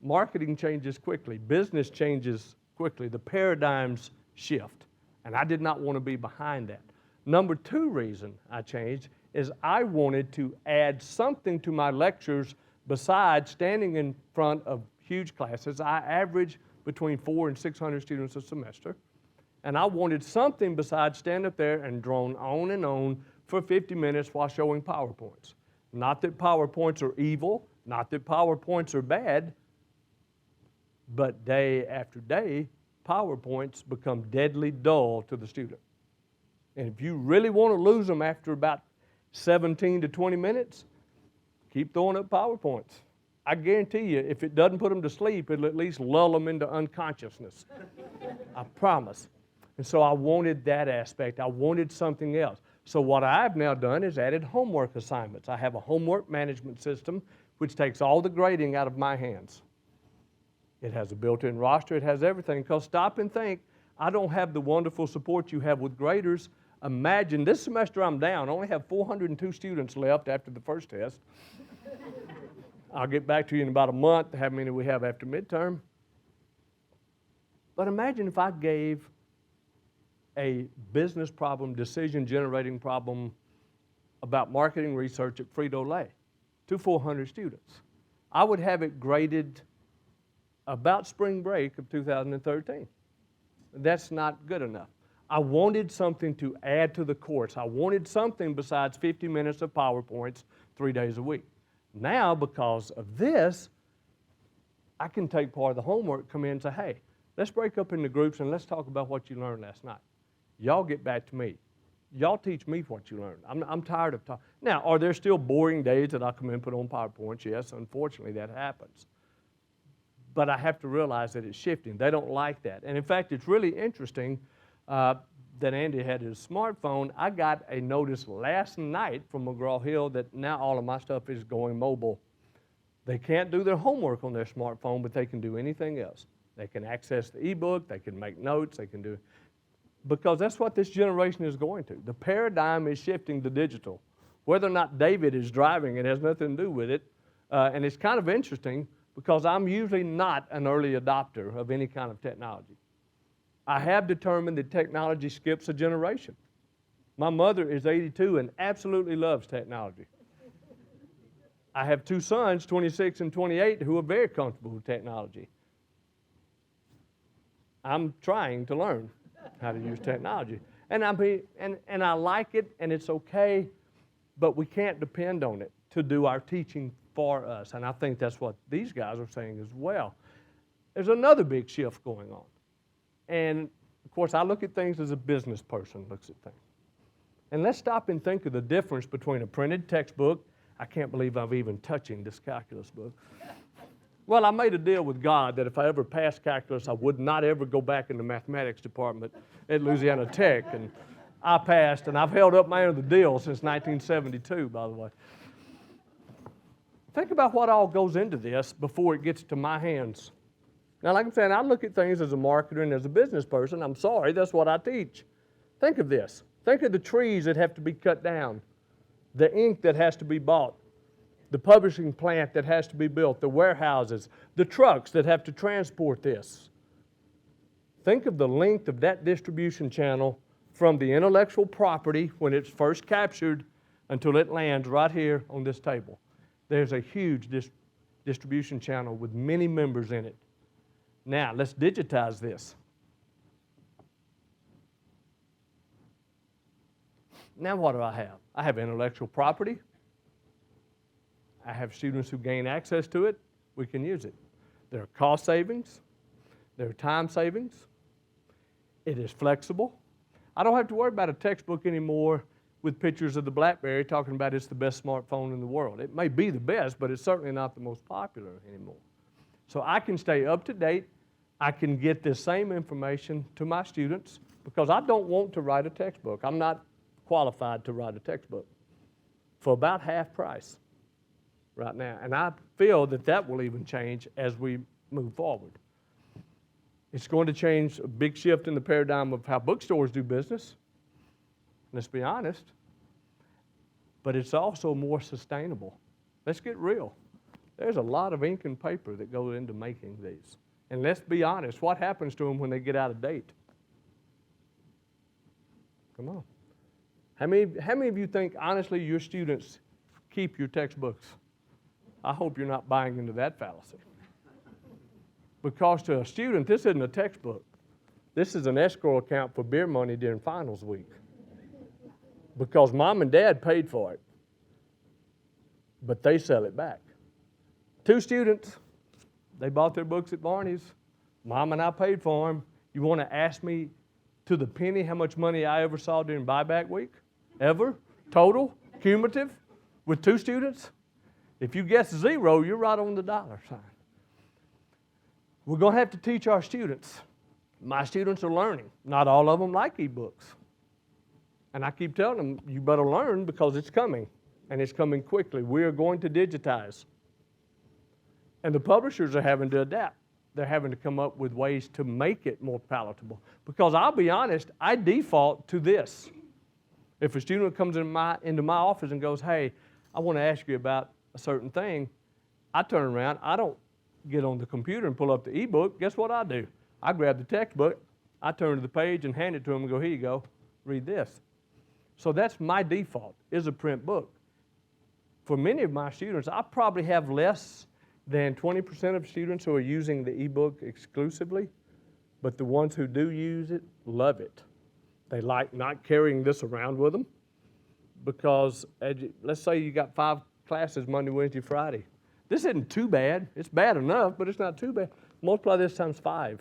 Marketing changes quickly. Business changes quickly. The paradigms shift, and I did not want to be behind that. Number 2 reason I changed is I wanted to add something to my lectures besides standing in front of huge classes. I average between 400 and 600 students a semester. And I wanted something besides stand up there and drone on and on for 50 minutes while showing PowerPoints. Not that PowerPoints are evil, not that PowerPoints are bad, but day after day, PowerPoints become deadly dull to the student. And if you really want to lose them after about 17 to 20 minutes, keep throwing up PowerPoints. I guarantee you, if it doesn't put them to sleep, it'll at least lull them into unconsciousness. I promise. And so I wanted that aspect. I wanted something else. So what I've now done is added homework assignments. I have a homework management system which takes all the grading out of my hands. It has a built-in roster. It has everything. Because stop and think, I don't have the wonderful support you have with graders. Imagine this semester I'm down. I only have 402 students left after the first test. I'll get back to you in about a month how many we have after midterm. But imagine if I gave a business problem, decision-generating problem about marketing research at Frito-Lay to 400 students. I would have it graded about spring break of 2013. That's not good enough. I wanted something to add to the course. I wanted something besides 50 minutes of PowerPoints 3 days a week. Now, because of this, I can take part of the homework, come in and say, hey, let's break up into groups and let's talk about what you learned last night. Y'all get back to me. Y'all teach me what you learned. I'm tired of talking. Now, are there still boring days that I come in and put on PowerPoints? Yes, unfortunately, that happens. But I have to realize that it's shifting. They don't like that. And in fact, it's really interesting that Andy had his smartphone. I got a notice last night from McGraw-Hill that now all of my stuff is going mobile. They can't do their homework on their smartphone, but they can do anything else. They can access the ebook, they can make notes, they can do, because that's what this generation is going to. The paradigm is shifting to digital. Whether or not David is driving, it has nothing to do with it. And it's kind of interesting because I'm usually not an early adopter of any kind of technology. I have determined that technology skips a generation. My mother is 82 and absolutely loves technology. I have two sons, 26 and 28, who are very comfortable with technology. I'm trying to learn how to use technology. And I like it, and it's okay, but we can't depend on it to do our teaching for us. And I think that's what these guys are saying as well. There's another big shift going on. And, of course, I look at things as a business person looks at things. And let's stop and think of the difference between a printed textbook. I can't believe I'm even touching this calculus book. Well, I made a deal with God that if I ever passed calculus, I would not ever go back in the mathematics department at Louisiana Tech. And I passed, and I've held up my end of the deal since 1972, by the way. Think about what all goes into this before it gets to my hands. Now, like I'm saying, I look at things as a marketer and as a business person. I'm sorry, that's what I teach. Think of this. Think of the trees that have to be cut down, the ink that has to be bought, the publishing plant that has to be built, the warehouses, the trucks that have to transport this. Think of the length of that distribution channel from the intellectual property when it's first captured until it lands right here on this table. There's a huge distribution channel with many members in it. Now, let's digitize this. Now what do I have? I have intellectual property. I have students who gain access to it. We can use it. There are cost savings. There are time savings. It is flexible. I don't have to worry about a textbook anymore with pictures of the BlackBerry talking about it's the best smartphone in the world. It may be the best, but it's certainly not the most popular anymore. So I can stay up to date. I can get this same information to my students because I don't want to write a textbook. I'm not qualified to write a textbook for about half price right now. And I feel that that will even change as we move forward. It's going to change a big shift in the paradigm of how bookstores do business. Let's be honest. But it's also more sustainable. Let's get real. There's a lot of ink and paper that goes into making these. And let's be honest, what happens to them when they get out of date? Come on. How many of you think, honestly, your students keep your textbooks? I hope you're not buying into that fallacy. Because to a student, this isn't a textbook. This is an escrow account for beer money during finals week. Because mom and dad paid for it, but they sell it back. 2 students, they bought their books at Barney's. Mom and I paid for them. You want to ask me to the penny how much money I ever saw during buyback week? Ever? Total? Cumulative? With 2 students? If you guess 0, you're right on the dollar sign. We're going to have to teach our students. My students are learning. Not all of them like ebooks. And I keep telling them, you better learn because it's coming, and it's coming quickly. We are going to digitize. And the publishers are having to adapt. They're having to come up with ways to make it more palatable. Because I'll be honest, I default to this. If a student comes into my office and goes, hey, I want to ask you about a certain thing, I turn around, I don't get on the computer and pull up the ebook. Guess what I do? I grab the textbook, I turn to the page and hand it to them and go, here you go, read this. So that's my default, is a print book. For many of my students, I probably have less than 20% of students who are using the ebook exclusively, but the ones who do use it love it. They like not carrying this around with them because, let's say you got 5 classes Monday, Wednesday, Friday. This isn't too bad. It's bad enough, but it's not too bad. Multiply this times 5.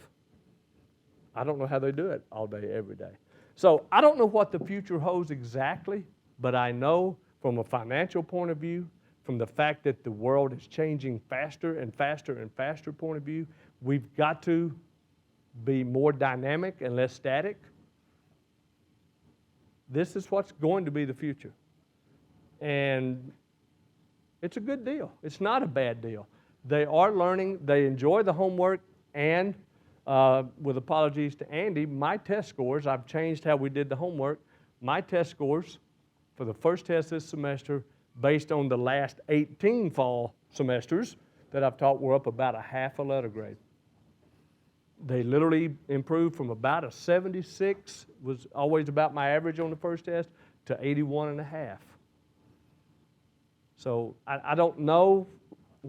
I don't know how they do it all day, every day. So I don't know what the future holds exactly, but I know from a financial point of view, from the fact that the world is changing faster and faster and faster point of view, we've got to be more dynamic and less static. This is what's going to be the future. And it's a good deal. It's not a bad deal. They are learning. They enjoy the homework. And with apologies to Andy, my test scores, I've changed how we did the homework. My test scores for the first test this semester, based on the last 18 fall semesters that I've taught, were up about a half a letter grade. They literally improved from about a 76, was always about my average on the first test, to 81.5. So I don't know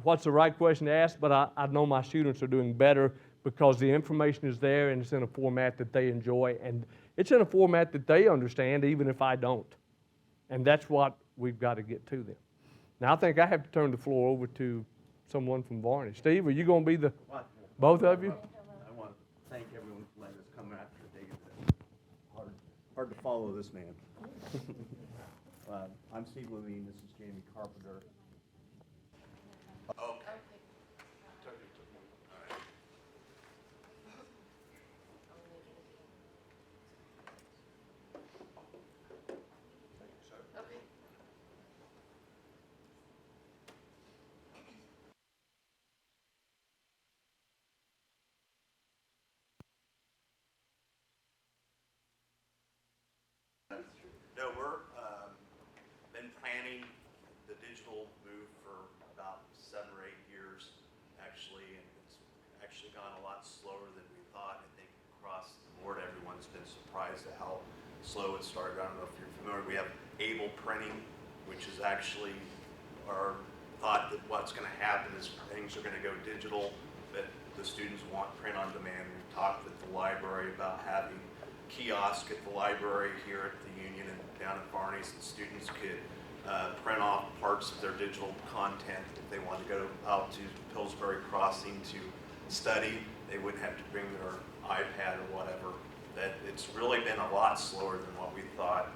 what's the right question to ask, but I know my students are doing better because the information is there and it's in a format that they enjoy, and it's in a format that they understand even if I don't. And that's what we've got to get to them. Now I think I have to turn the floor over to someone from Varney. Steve, are you going to be the, both of you? I want to thank everyone for letting us come after David. Hard to follow this man. I'm Steve Levine. This is Jamie Carpenter. Okay. No, we're been planning the digital move for about 7 or 8 years, actually, and it's actually gone a lot slower than we thought. I think across the board, everyone's been surprised at how slow it started. I don't know if you're familiar. We have able printing, which is actually our thought that what's going to happen is things are going to go digital, that the students want print on demand. We've talked with the library about having kiosk at the library here at the Union and down at Barney's, and students could print off parts of their digital content. If they want to go out to Pillsbury Crossing to study, they wouldn't have to bring their iPad or whatever. That it's really been a lot slower than what we thought.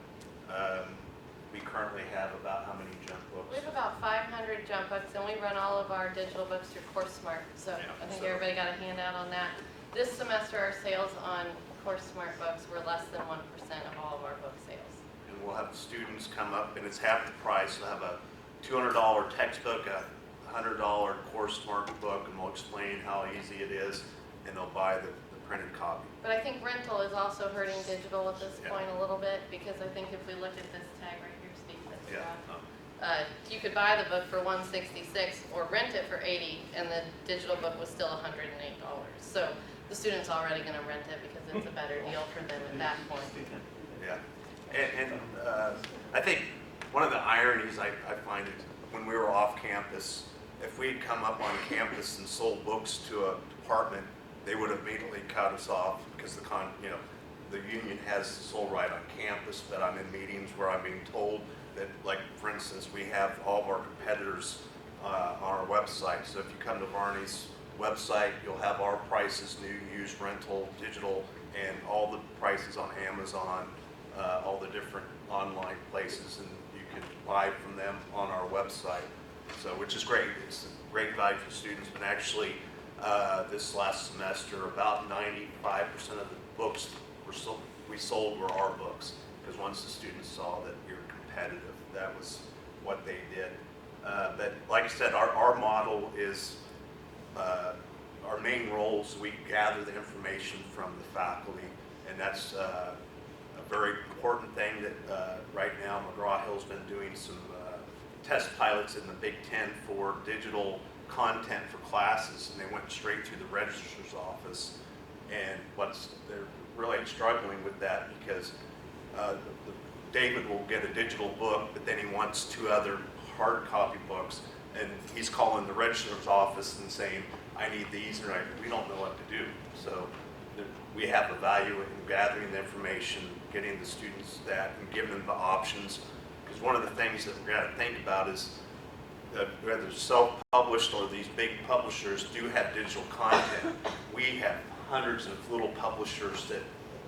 We currently have about how many junk books? We have about 500 junk books, and we run all of our digital books through CourseSmart. So Yeah, I think everybody got a handout on that. This semester, our sales on CourseSmart books were less than 1% of all of our book sales. And we'll have students come up, and it's half the price. We'll have a $200 textbook, a $100 CourseSmart book, and we'll explain how easy it is, and they'll buy the printed copy. But I think rental is also hurting digital at this Yeah. point a little bit, because I think if we look at this tag right here, Steve, that you Yeah. got, you could buy the book for $166 or rent it for $80, and the digital book was still $108. So the student's already going to rent it because it's a better deal for them at that point. Yeah, and I think one of the ironies I find is when we were off campus, if we'd come up on campus and sold books to a department, they would immediately cut us off because the union has sole right on campus, but I'm in meetings where I'm being told that, like, for instance, we have all of our competitors on our website. So if you come to Varney's website, you'll have our prices, new, used, rental, digital, and all the prices on Amazon, all the different online places, and you can buy from them on our website. So, which is great. It's a great value for students, but actually, this last semester, about 95% of the books we sold were our books, because once the students saw that we were competitive, that was what they did. But like I said, our model is, our main role is we gather the information from the faculty, and that's a very important thing that right now McGraw-Hill's been doing some test pilots in the Big Ten for digital content for classes, and they went straight through the registrar's office. And they're really struggling with that because David will get a digital book, but then he wants 2 other hard copy books, and he's calling the registrar's office and saying, I need these, and we don't know what to do. So we have a value in gathering the information, getting the students that, and giving them the options. Because one of the things that we've got to think about is that whether self-published or these big publishers do have digital content, we have hundreds of little publishers that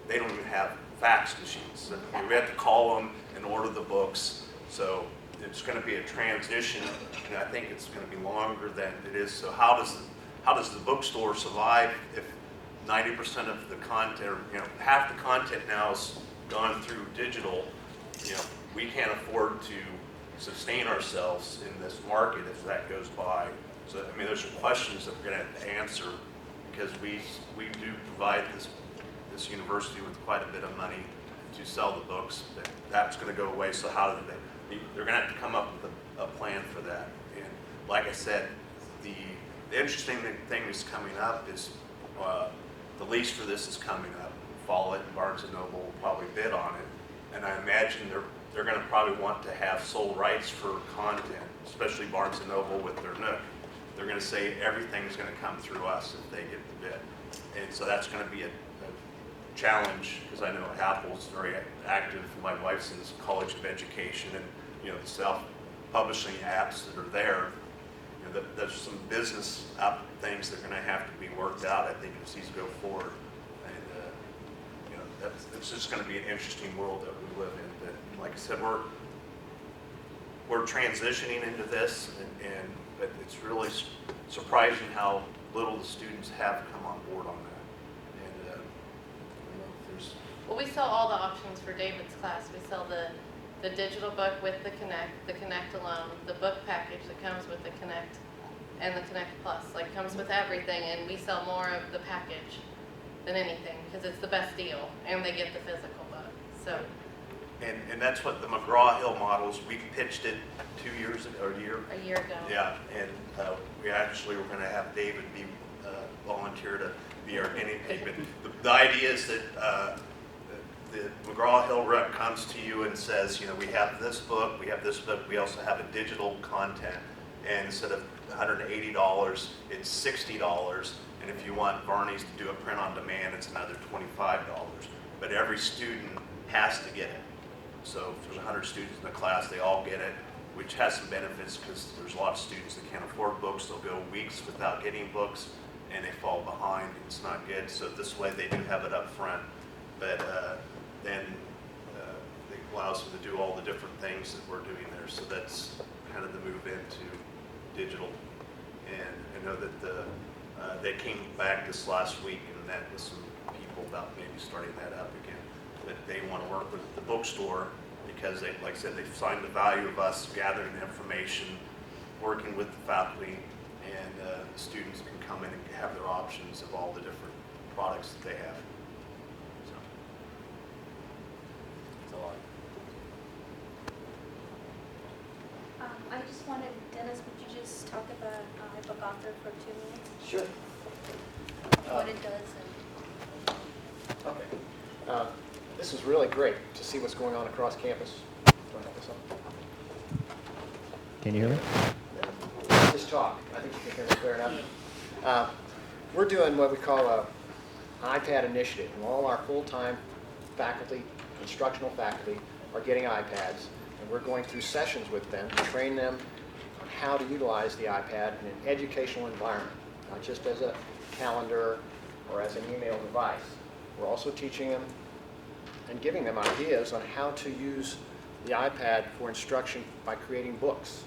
they don't even have fax machines. And we have to call them and order the books. So it's going to be a transition, and I think it's going to be longer than it is. So how does the bookstore survive if 90% of the content, or half the content now is gone through digital? We can't afford to sustain ourselves in this market if that goes by. So I mean, those are questions that we're going to have to answer, because we do provide this university with quite a bit of money to sell the books. That's going to go away. So how do they're going to have to come up with a plan for that. And like I said, the interesting thing that's coming up is the lease for this is coming up. Fallin and Barnes & Noble will probably bid on it, and I imagine they're going to probably want to have sole rights for content, especially Barnes & Noble with their Nook. They're going to say everything's going to come through us if they get the bid, and so that's going to be a challenge, because I know Apple's very active. My wife's in the College of Education, and the self-publishing apps that are there, there's some business things that are going to have to be worked out, I think, as these go forward. And it's just going to be an interesting world that we live in. But like I said, we're transitioning into this, but it's really surprising how little the students have come on board on that. And well, we sell all the options for David's class. We sell the digital book with the Connect alone, the book package that comes with the Connect, and the Connect Plus, like, comes with everything, and we sell more of the package than anything because it's the best deal, and they get the physical book. So. And that's what the McGraw-Hill models, we pitched it 2 years ago, or a year ago. Yeah, and we actually were going to have David be volunteer to be our guinea pig. But the idea is that the McGraw-Hill rep comes to you and says, we have this book, we also have a digital content, and instead of $180, it's $60, and if you want Varney's to do a print on demand, it's another $25. But every student has to get it. So if there's 100 students in the class, they all get it, which has some benefits, because there's a lot of students that can't afford books. They'll go weeks without getting books, and they fall behind. It's not good. So this way, they do have it up front. But then it allows them to do all the different things that we're doing there. So that's kind of the move into digital. And I know that they came back this last week and met with some people about maybe starting that up again. But they want to work with the bookstore because they, like I said, they've signed the value of us gathering the information, working with the faculty, and the students can come in and have their options of all the different products that they have. So, that's a lot. I just wanted, Dennis, would you just talk about a book author for 2 minutes? Sure. What it does and... Okay. This is really great to see what's going on across campus. Do I have this on? Can you hear me? Is this talk. I think you can hear me clear enough. We're doing what we call a iPad initiative, and all our full-time faculty, instructional faculty, are getting iPads, and we're going through sessions with them to train them on how to utilize the iPad in an educational environment, not just as a calendar or as an email device. We're also teaching them and giving them ideas on how to use the iPad for instruction by creating books,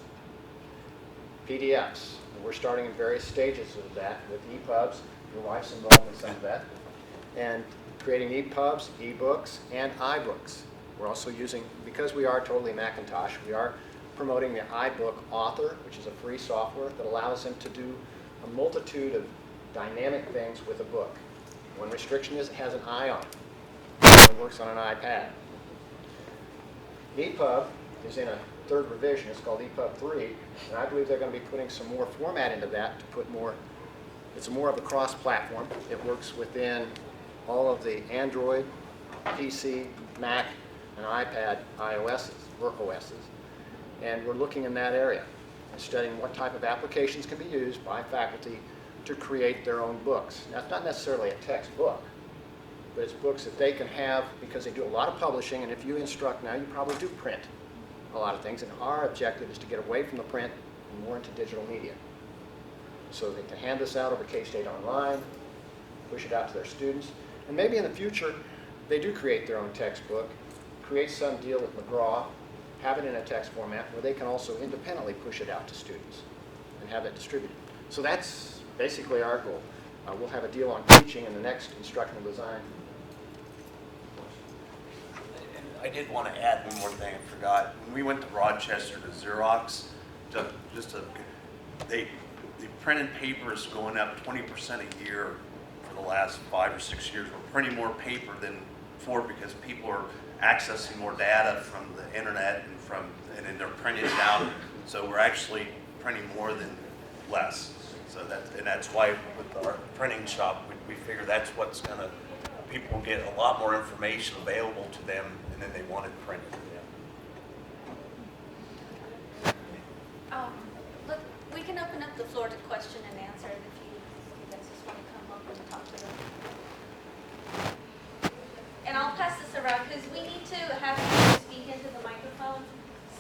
PDFs. And we're starting in various stages of that with EPUBs. Your wife's involved in some of that. And creating EPUBs, ebooks, and iBooks. We're also using, because we are totally Macintosh, we are promoting the iBook Author, which is a free software that allows them to do a multitude of dynamic things with a book. One restriction is it has an eye on it. It works on an iPad. EPUB is in a third revision. It's called EPUB 3, and I believe they're going to be putting some more format into that to put more, it's more of a cross-platform. It works within all of the Android, PC, Mac, and iPad iOSs, or OSs. And we're looking in that area and studying what type of applications can be used by faculty to create their own books. Now, it's not necessarily a textbook, but it's books that they can have because they do a lot of publishing, and if you instruct now, you probably do print a lot of things, and our objective is to get away from the print and more into digital media. So they can hand this out over K-State Online, push it out to their students, and maybe in the future, they do create their own textbook, create some deal with McGraw, have it in a text format where they can also independently push it out to students and have it distributed. So that's basically our goal. We'll have a deal on teaching in the next instructional design. I did want to add one more thing I forgot. When we went to Rochester to Xerox, the print and paper is going up 20% a year for the last 5 or 6 years. We're printing more paper than before because people are accessing more data from the internet and then they're printing it out. So we're actually printing more than less. So that's why with our printing shop, we figure that's what's going to, people get a lot more information available to them and then they want it printed. Look, we can open up the floor to question and answer if you guys just want to come up and talk to them. And I'll pass this around because we need to have you speak into the microphone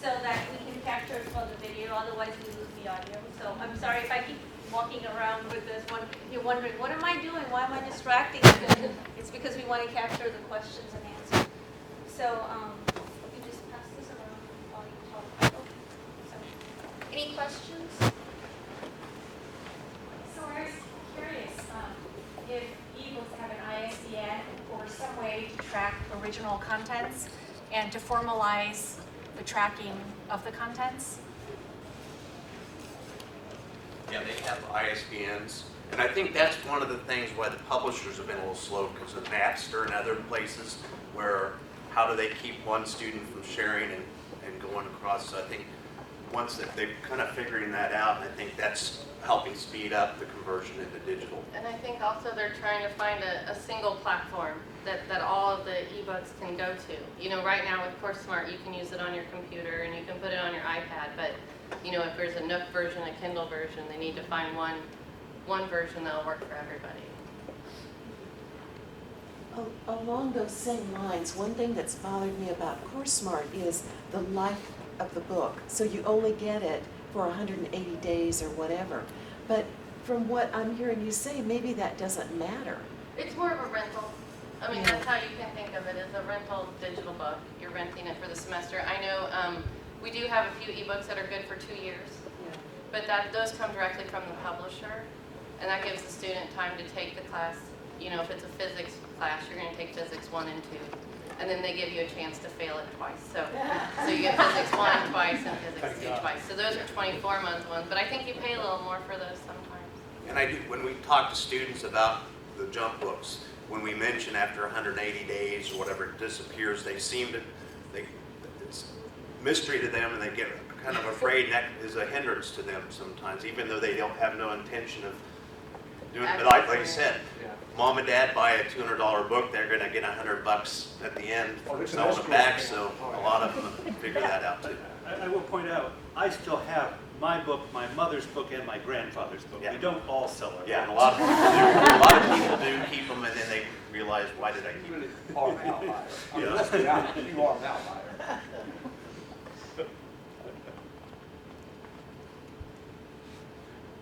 so that we can capture as well the video, otherwise we lose the audio. So I'm sorry if I keep walking around with this one. You're wondering, what am I doing? Why am I distracting you? It's because we want to capture the questions and answers. So you just pass this around while you talk. Okay. So, any questions? So I was curious if ebooks have an ISBN or some way to track original contents and to formalize the tracking of the contents. Yeah, they have ISBNs, and I think that's one of the things why the publishers have been a little slow because of Napster and other places where how do they keep one student from sharing and going across. So I think once that they're kind of figuring that out, and I think that's helping speed up the conversion into digital. And I think also they're trying to find a single platform that all of the ebooks can go to. You know, right now with CourseSmart, you can use it on your computer and you can put it on your iPad, but you know, if there's a Nook version, a Kindle version, they need to find one version that'll work for everybody. Along those same lines, one thing that's bothered me about CourseSmart is the life of the book. So you only get it for 180 days or whatever. But from what I'm hearing you say, maybe that doesn't matter. It's more of a rental. I mean, that's how you can think of it, as a rental digital book. You're renting it for the semester. I know we do have a few ebooks that are good for 2 years, but those come directly from the publisher, and that gives the student time to take the class. You know, if it's a physics class, you're going to take physics 1 and 2, and then they give you a chance to fail it twice. So you get physics 1 twice and physics 2 twice. So those are 24-month ones, but I think you pay a little more for those sometimes. And I do, when we talk to students about the jump books, when we mention after 180 days or whatever it disappears, they seem to, it's mystery to them and they get kind of afraid, and that is a hindrance to them sometimes, even though they don't have no intention of doing it. But like you said, mom and dad buy a $200 book, they're going to get $100 at the end for selling it back, so a lot of them figure that out too. I will point out, I still have my book, my mother's book, and my grandfather's book. Yeah. We don't all sell our Yeah, and a books. lot of people do. A lot of people do keep them, and then they realize, why did I keep You them? really are an outlier. I mean, Yeah. let's be honest, you are an outlier.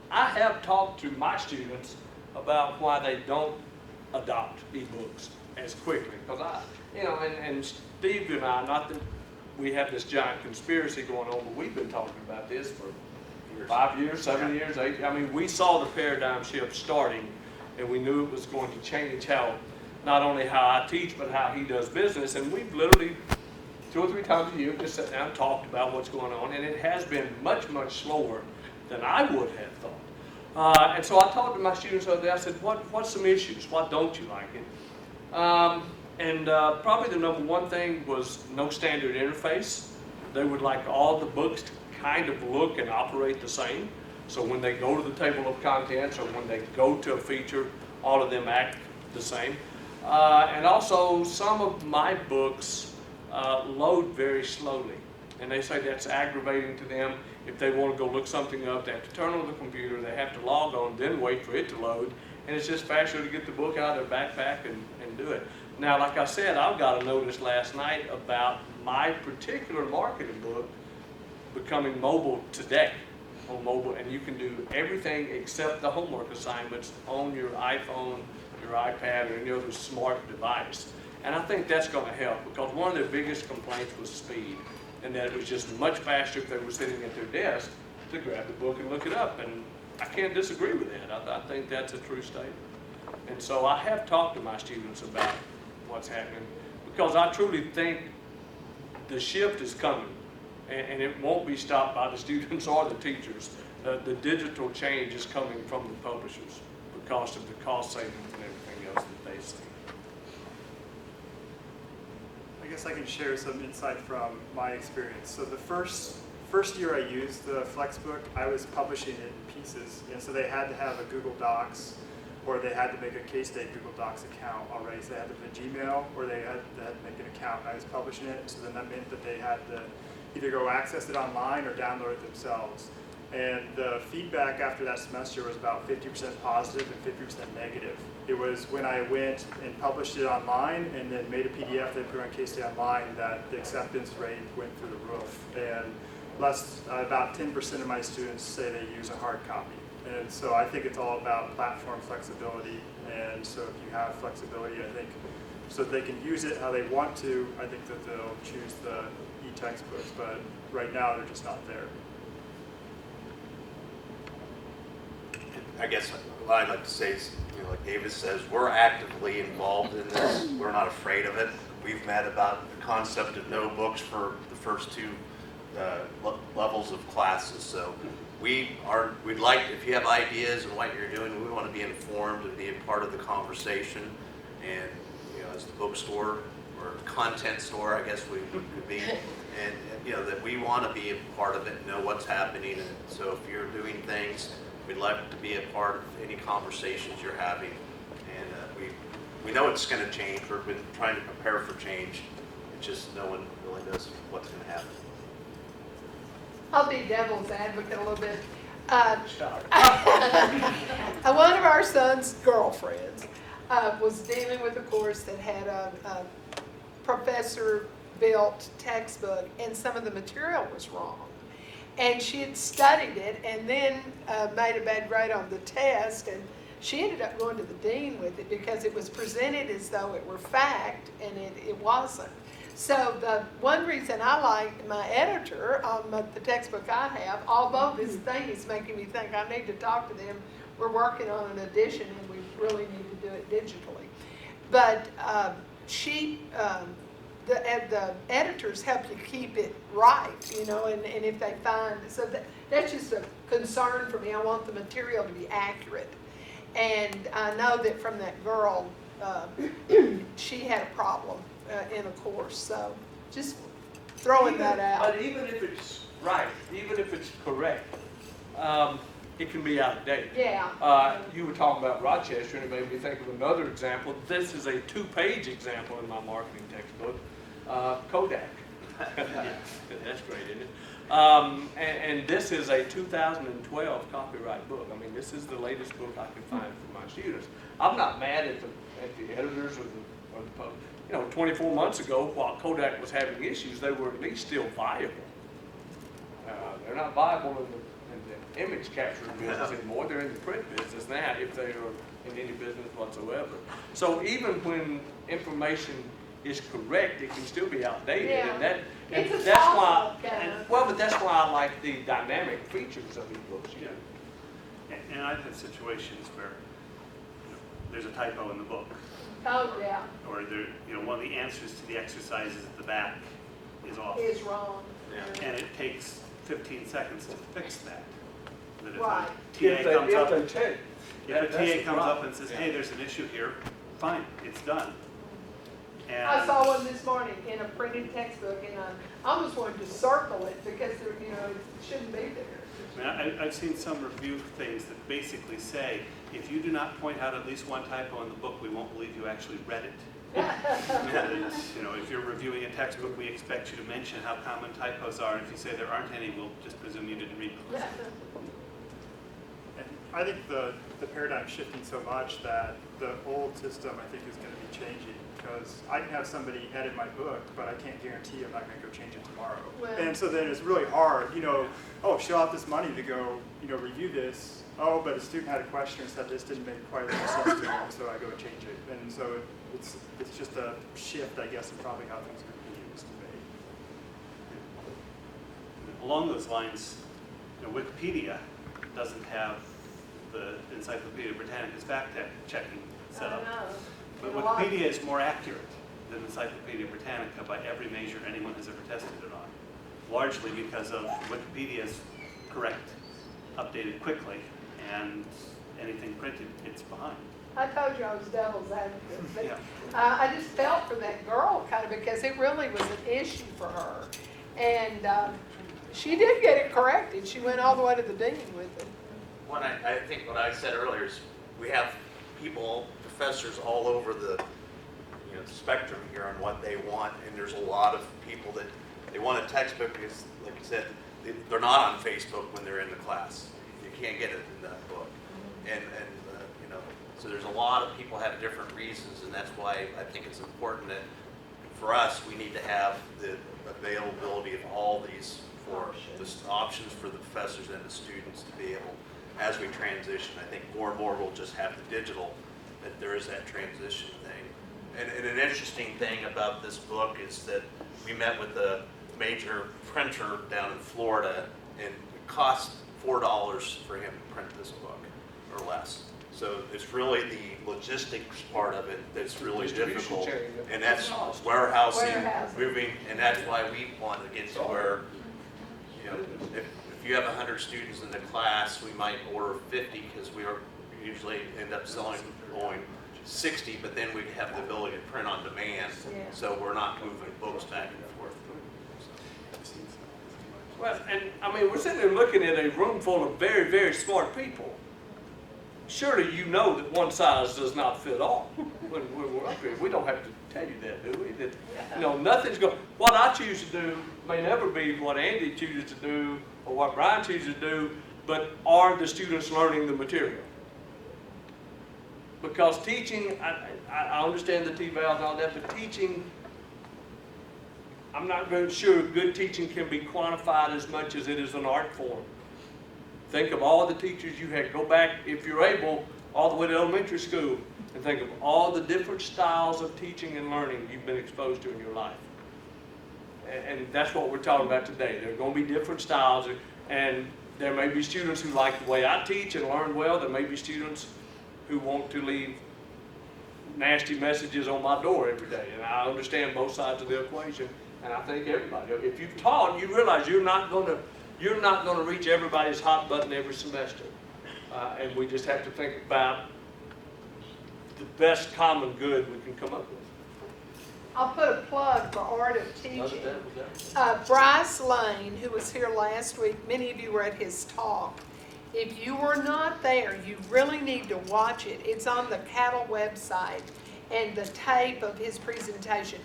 I have talked to my students about why they don't adopt ebooks as quickly. Because and Steve and I, not that we have this giant conspiracy going on, but we've been talking about this for 5 years, 7 years, 8. I mean, we saw the paradigm shift starting, and we knew it was going to change how, not only how I teach, but how he does business. And we've literally 2 or 3 times a year just sat down and talked about what's going on, and it has been much, much slower than I would have thought. And so I talked to my students the other day. I said, what's some issues? Why don't you like it? Probably the number one thing was no standard interface. They would like all the books to kind of look and operate the same. So when they go to the table of contents or when they go to a feature, all of them act the same. And also some of my books load very slowly. And they say that's aggravating to them. If they want to go look something up, they have to turn on the computer, they have to log on, then wait for it to load. And it's just faster to get the book out of their backpack and do it. Now, like I said, I got a notice last night about my particular marketing book becoming mobile today, on mobile, and you can do everything except the homework assignments on your iPhone, your iPad, or any other smart device. And I think that's going to help, because one of their biggest complaints was speed, and that it was just much faster if they were sitting at their desk to grab the book and look it up. And I can't disagree with that. I think that's a true statement. And so I have talked to my students about what's happening, because I truly think the shift is coming, and it won't be stopped by the students or the teachers. The digital change is coming from the publishers because of the cost savings and everything else that they see. I guess I can share some insight from my experience. So the first year I used the Flexbook, I was publishing it in pieces. And so they had to have a Google Docs, or they had to make a K-State Google Docs account already. So they had to put Gmail, or they had to make an account. I was publishing it, so then that meant that they had to either go access it online or download it themselves. And the feedback after that semester was about 50% positive and 50% negative. It was when I went and published it online and then made a PDF that put on K-State Online that the acceptance rate went through the roof. And about 10% of my students say they use a hard copy. And so I think it's all about platform flexibility. And so if you have flexibility, I think, so that they can use it how they want to, I think that they'll choose the e-textbooks. But right now, they're just not there. I guess what I'd like to say is, like David says, we're actively involved in this. We're not afraid of it. We've met about the concept of no books for the first 2 levels of classes. So we'd like, if you have ideas and what you're doing, we want to be informed and be a part of the conversation. And as the bookstore or content store, I guess we could be, and that we want to be a part of it and know what's happening. And so if you're doing things, we'd like to be a part of any conversations you're having. And we know it's going to change. We've been trying to prepare for change. It's just no one really knows what's going to happen. I'll be devil's advocate a little bit. One of our son's girlfriends was dealing with a course that had a professor-built textbook, and some of the material was wrong. And she had studied it and then made a bad grade on the test, and she ended up going to the dean with it because it was presented as though it were fact, and it wasn't. So the one reason I like my editor on the textbook I have, although this thing is making me think I need to talk to them, we're working on an edition and we really need to do it digitally. But the editors help you keep it right, and if they find, so that's just a concern for me. I want the material to be accurate. And I know that from that girl, she had a problem in a course, so just throwing that out. But even if it's right, even if it's correct, it can be out of date. Yeah. You were talking about Rochester, and it made me think of another example. This is a 2-page example in my marketing textbook. Kodak. That's great, isn't it? And this is a 2012 copyright book. I mean, this is the latest book I could find for my students. I'm not mad at the editors or the public. You know, 24 months ago, while Kodak was having issues, they were at least still viable. They're not viable in the image capturing business anymore. They're in the print business now, if they are in any business whatsoever. So even when information is correct, it can still be outdated, Yeah. and It's a that's why. solid kind of- Well, but that's why I like the dynamic features of ebooks. You know. And I've had situations where there's a typo in the book, Oh, yeah, or one of the answers to the exercises at the back is off, is wrong. and it takes 15 seconds to fix that. That if Right. a TA comes up, If they check. if a TA comes up and says, "Hey, there's an issue here," fine, it's done. And I saw one this morning in a printed textbook, and I almost wanted to circle it because it shouldn't be there. I mean, I've seen some review things that basically say, if you do not point out at least one typo in the book, we won't believe you actually read it. And, if you're reviewing a textbook, we expect you to mention how common typos are. And if you say there aren't any, we'll just presume you didn't read them. And I think the paradigm's shifting so much that the old system, I think, is going to be changing, because I can have somebody edit my book, but I can't guarantee I'm not going to go change it tomorrow. Well- And so then it's really hard, oh, shell out this money to go, review this. Oh, but a student had a question and said this didn't make quite enough sense to them, so I go and change it. And so it's just a shift, I guess, in probably how things are going to be used today. Along those lines, Wikipedia doesn't have the Encyclopedia Britannica's fact-checking set I up. know. But And a lot of- Wikipedia is more accurate than Encyclopedia Britannica by every measure anyone has ever tested it on, largely because of Wikipedia's correct, updated quickly, and anything printed, it's behind. I told you I was devil's advocate, but Yeah. I just felt for that girl kind of, because it really was an issue for her. And she did get it corrected. She went all the way to the dean with it. I think what I said earlier is we have people, professors all over the spectrum here on what they want, and there's a lot of people that they want a textbook because, like you said, they're not on Facebook when they're in the class. You can't get it in that book, and so there's a lot of people have different reasons, and that's why I think it's important that for us we need to have the availability of all these for the options for the professors and the students to be able, as we transition. I think more and more we'll just have the digital, that there is that transition thing. And an interesting thing about this book is that we met with a major printer down in Florida, and it cost $4 for him to print this book, or less. So it's really the logistics part of it that's really difficult, and that's warehousing, moving, and that's why we want to get to where, if you have 100 students in the class, we might order 50 because we usually end up selling only 60, but then we have the ability to print on demand, so we're not moving books back and forth. Well, and I mean, we're sitting there looking at a room full of very, very smart people. Surely you know that one size does not fit all. When we're up here, we don't have to tell you that, do we? That nothing's going. What I choose to do may never be what Andy chooses to do or what Brian chooses to do, but are the students learning the material? Because teaching, I understand the T-valves and all that, but teaching, I'm not very sure good teaching can be quantified as much as it is an art form. Think of all the teachers you had. Go back, if you're able, all the way to elementary school, and think of all the different styles of teaching and learning you've been exposed to in your life. And that's what we're talking about today. There are going to be different styles, and there may be students who like the way I teach and learn well. There may be students who want to leave nasty messages on my door every day, and I understand both sides of the equation. And I think everybody, if you've taught, you realize you're not going to reach everybody's hot button every semester, and we just have to think about the best common good we can come up with. I'll put a plug for Art of Teaching. Bryce Lane, who was here last week, many of you were at his talk. If you were not there, you really need to watch it. It's on the Cattle website, and the tape of his presentation.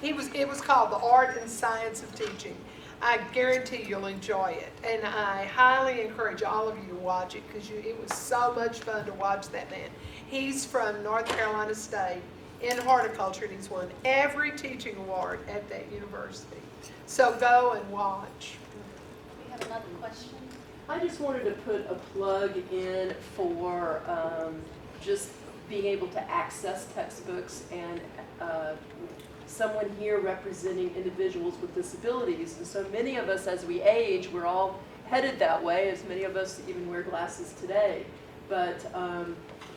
It was called The Art and Science of Teaching. I guarantee you'll enjoy it. And I highly encourage all of you to watch it because it was so much fun to watch that man. He's from North Carolina State in horticulture, and he's won every teaching award at that university. So go and watch. We have another question. I just wanted to put a plug in for just being able to access textbooks, and someone here representing individuals with disabilities. And so many of us, as we age, we're all headed that way, as many of us even wear glasses today. But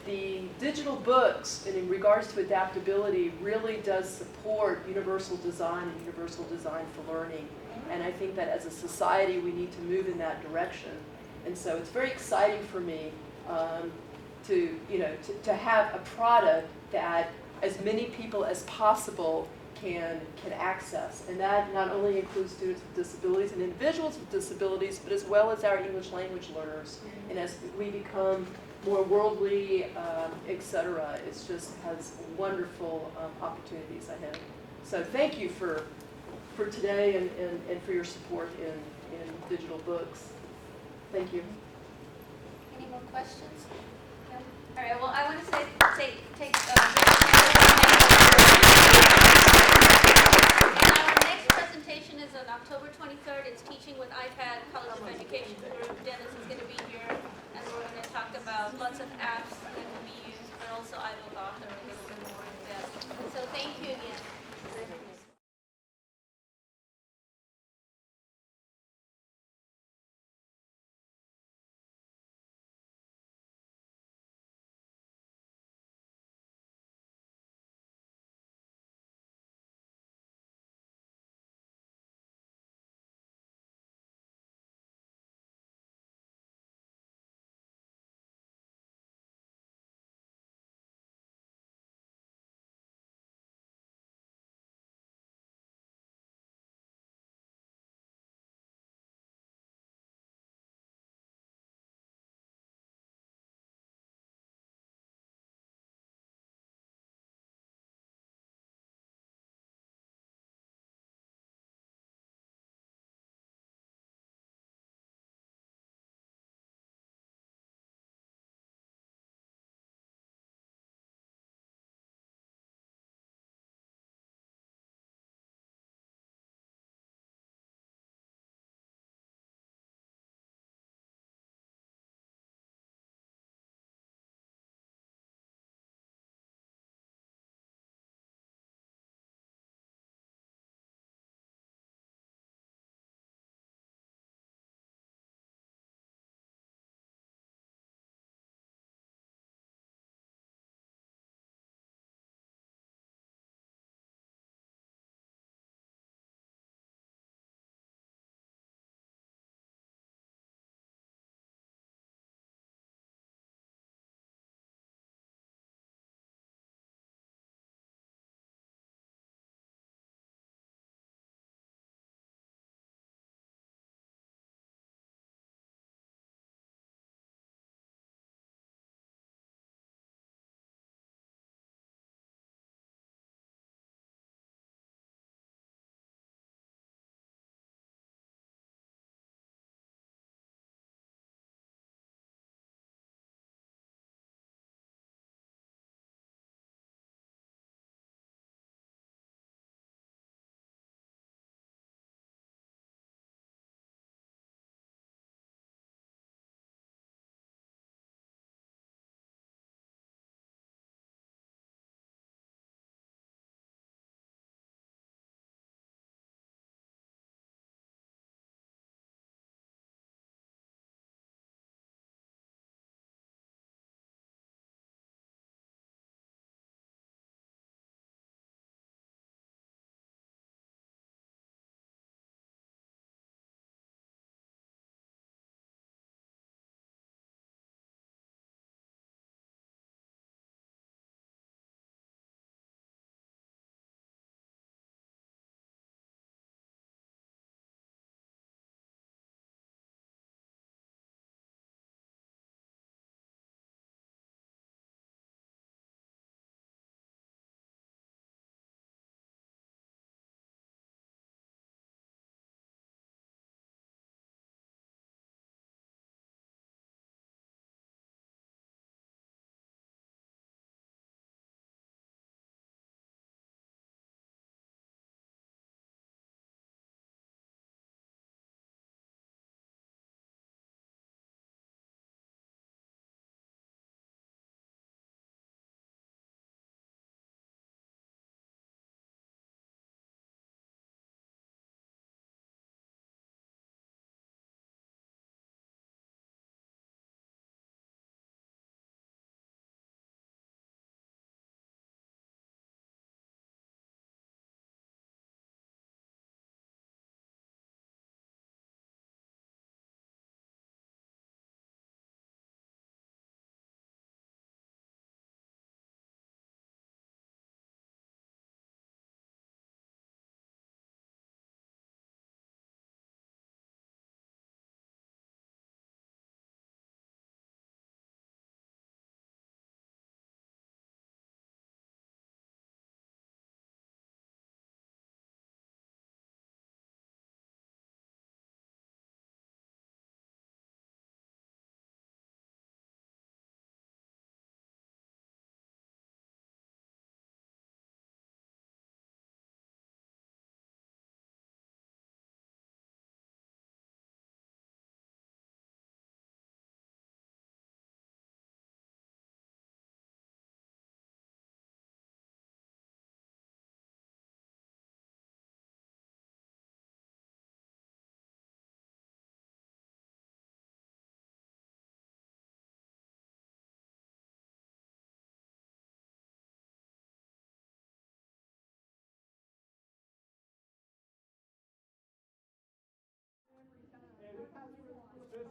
the digital books, and in regards to adaptability, really does support universal design and universal design for learning. And I think that as a society, we need to move in that direction. And so it's very exciting for me to have a product that as many people as possible can access. And that not only includes students with disabilities and individuals with disabilities, but as well as our English language learners. And as we become more worldly, et cetera, it just has wonderful opportunities ahead. So thank you for today and for your support in digital books. Thank you. Any more questions? No? All right, well, I want to take and our next presentation is on October 23rd. It's Teaching with iPad, College of Education Group. Dennis is going to be here, and we're going to talk about lots of apps that can be used, but also iBook Author a little bit more in depth. So thank you again.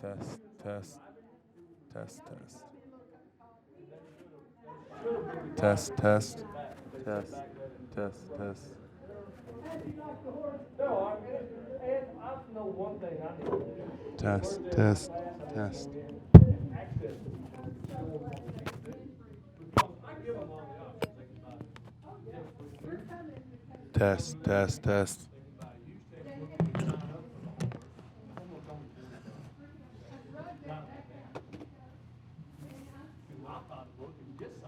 test, test, test, test, test, test, test, test, test. Test, test, test. Test, test, test. Just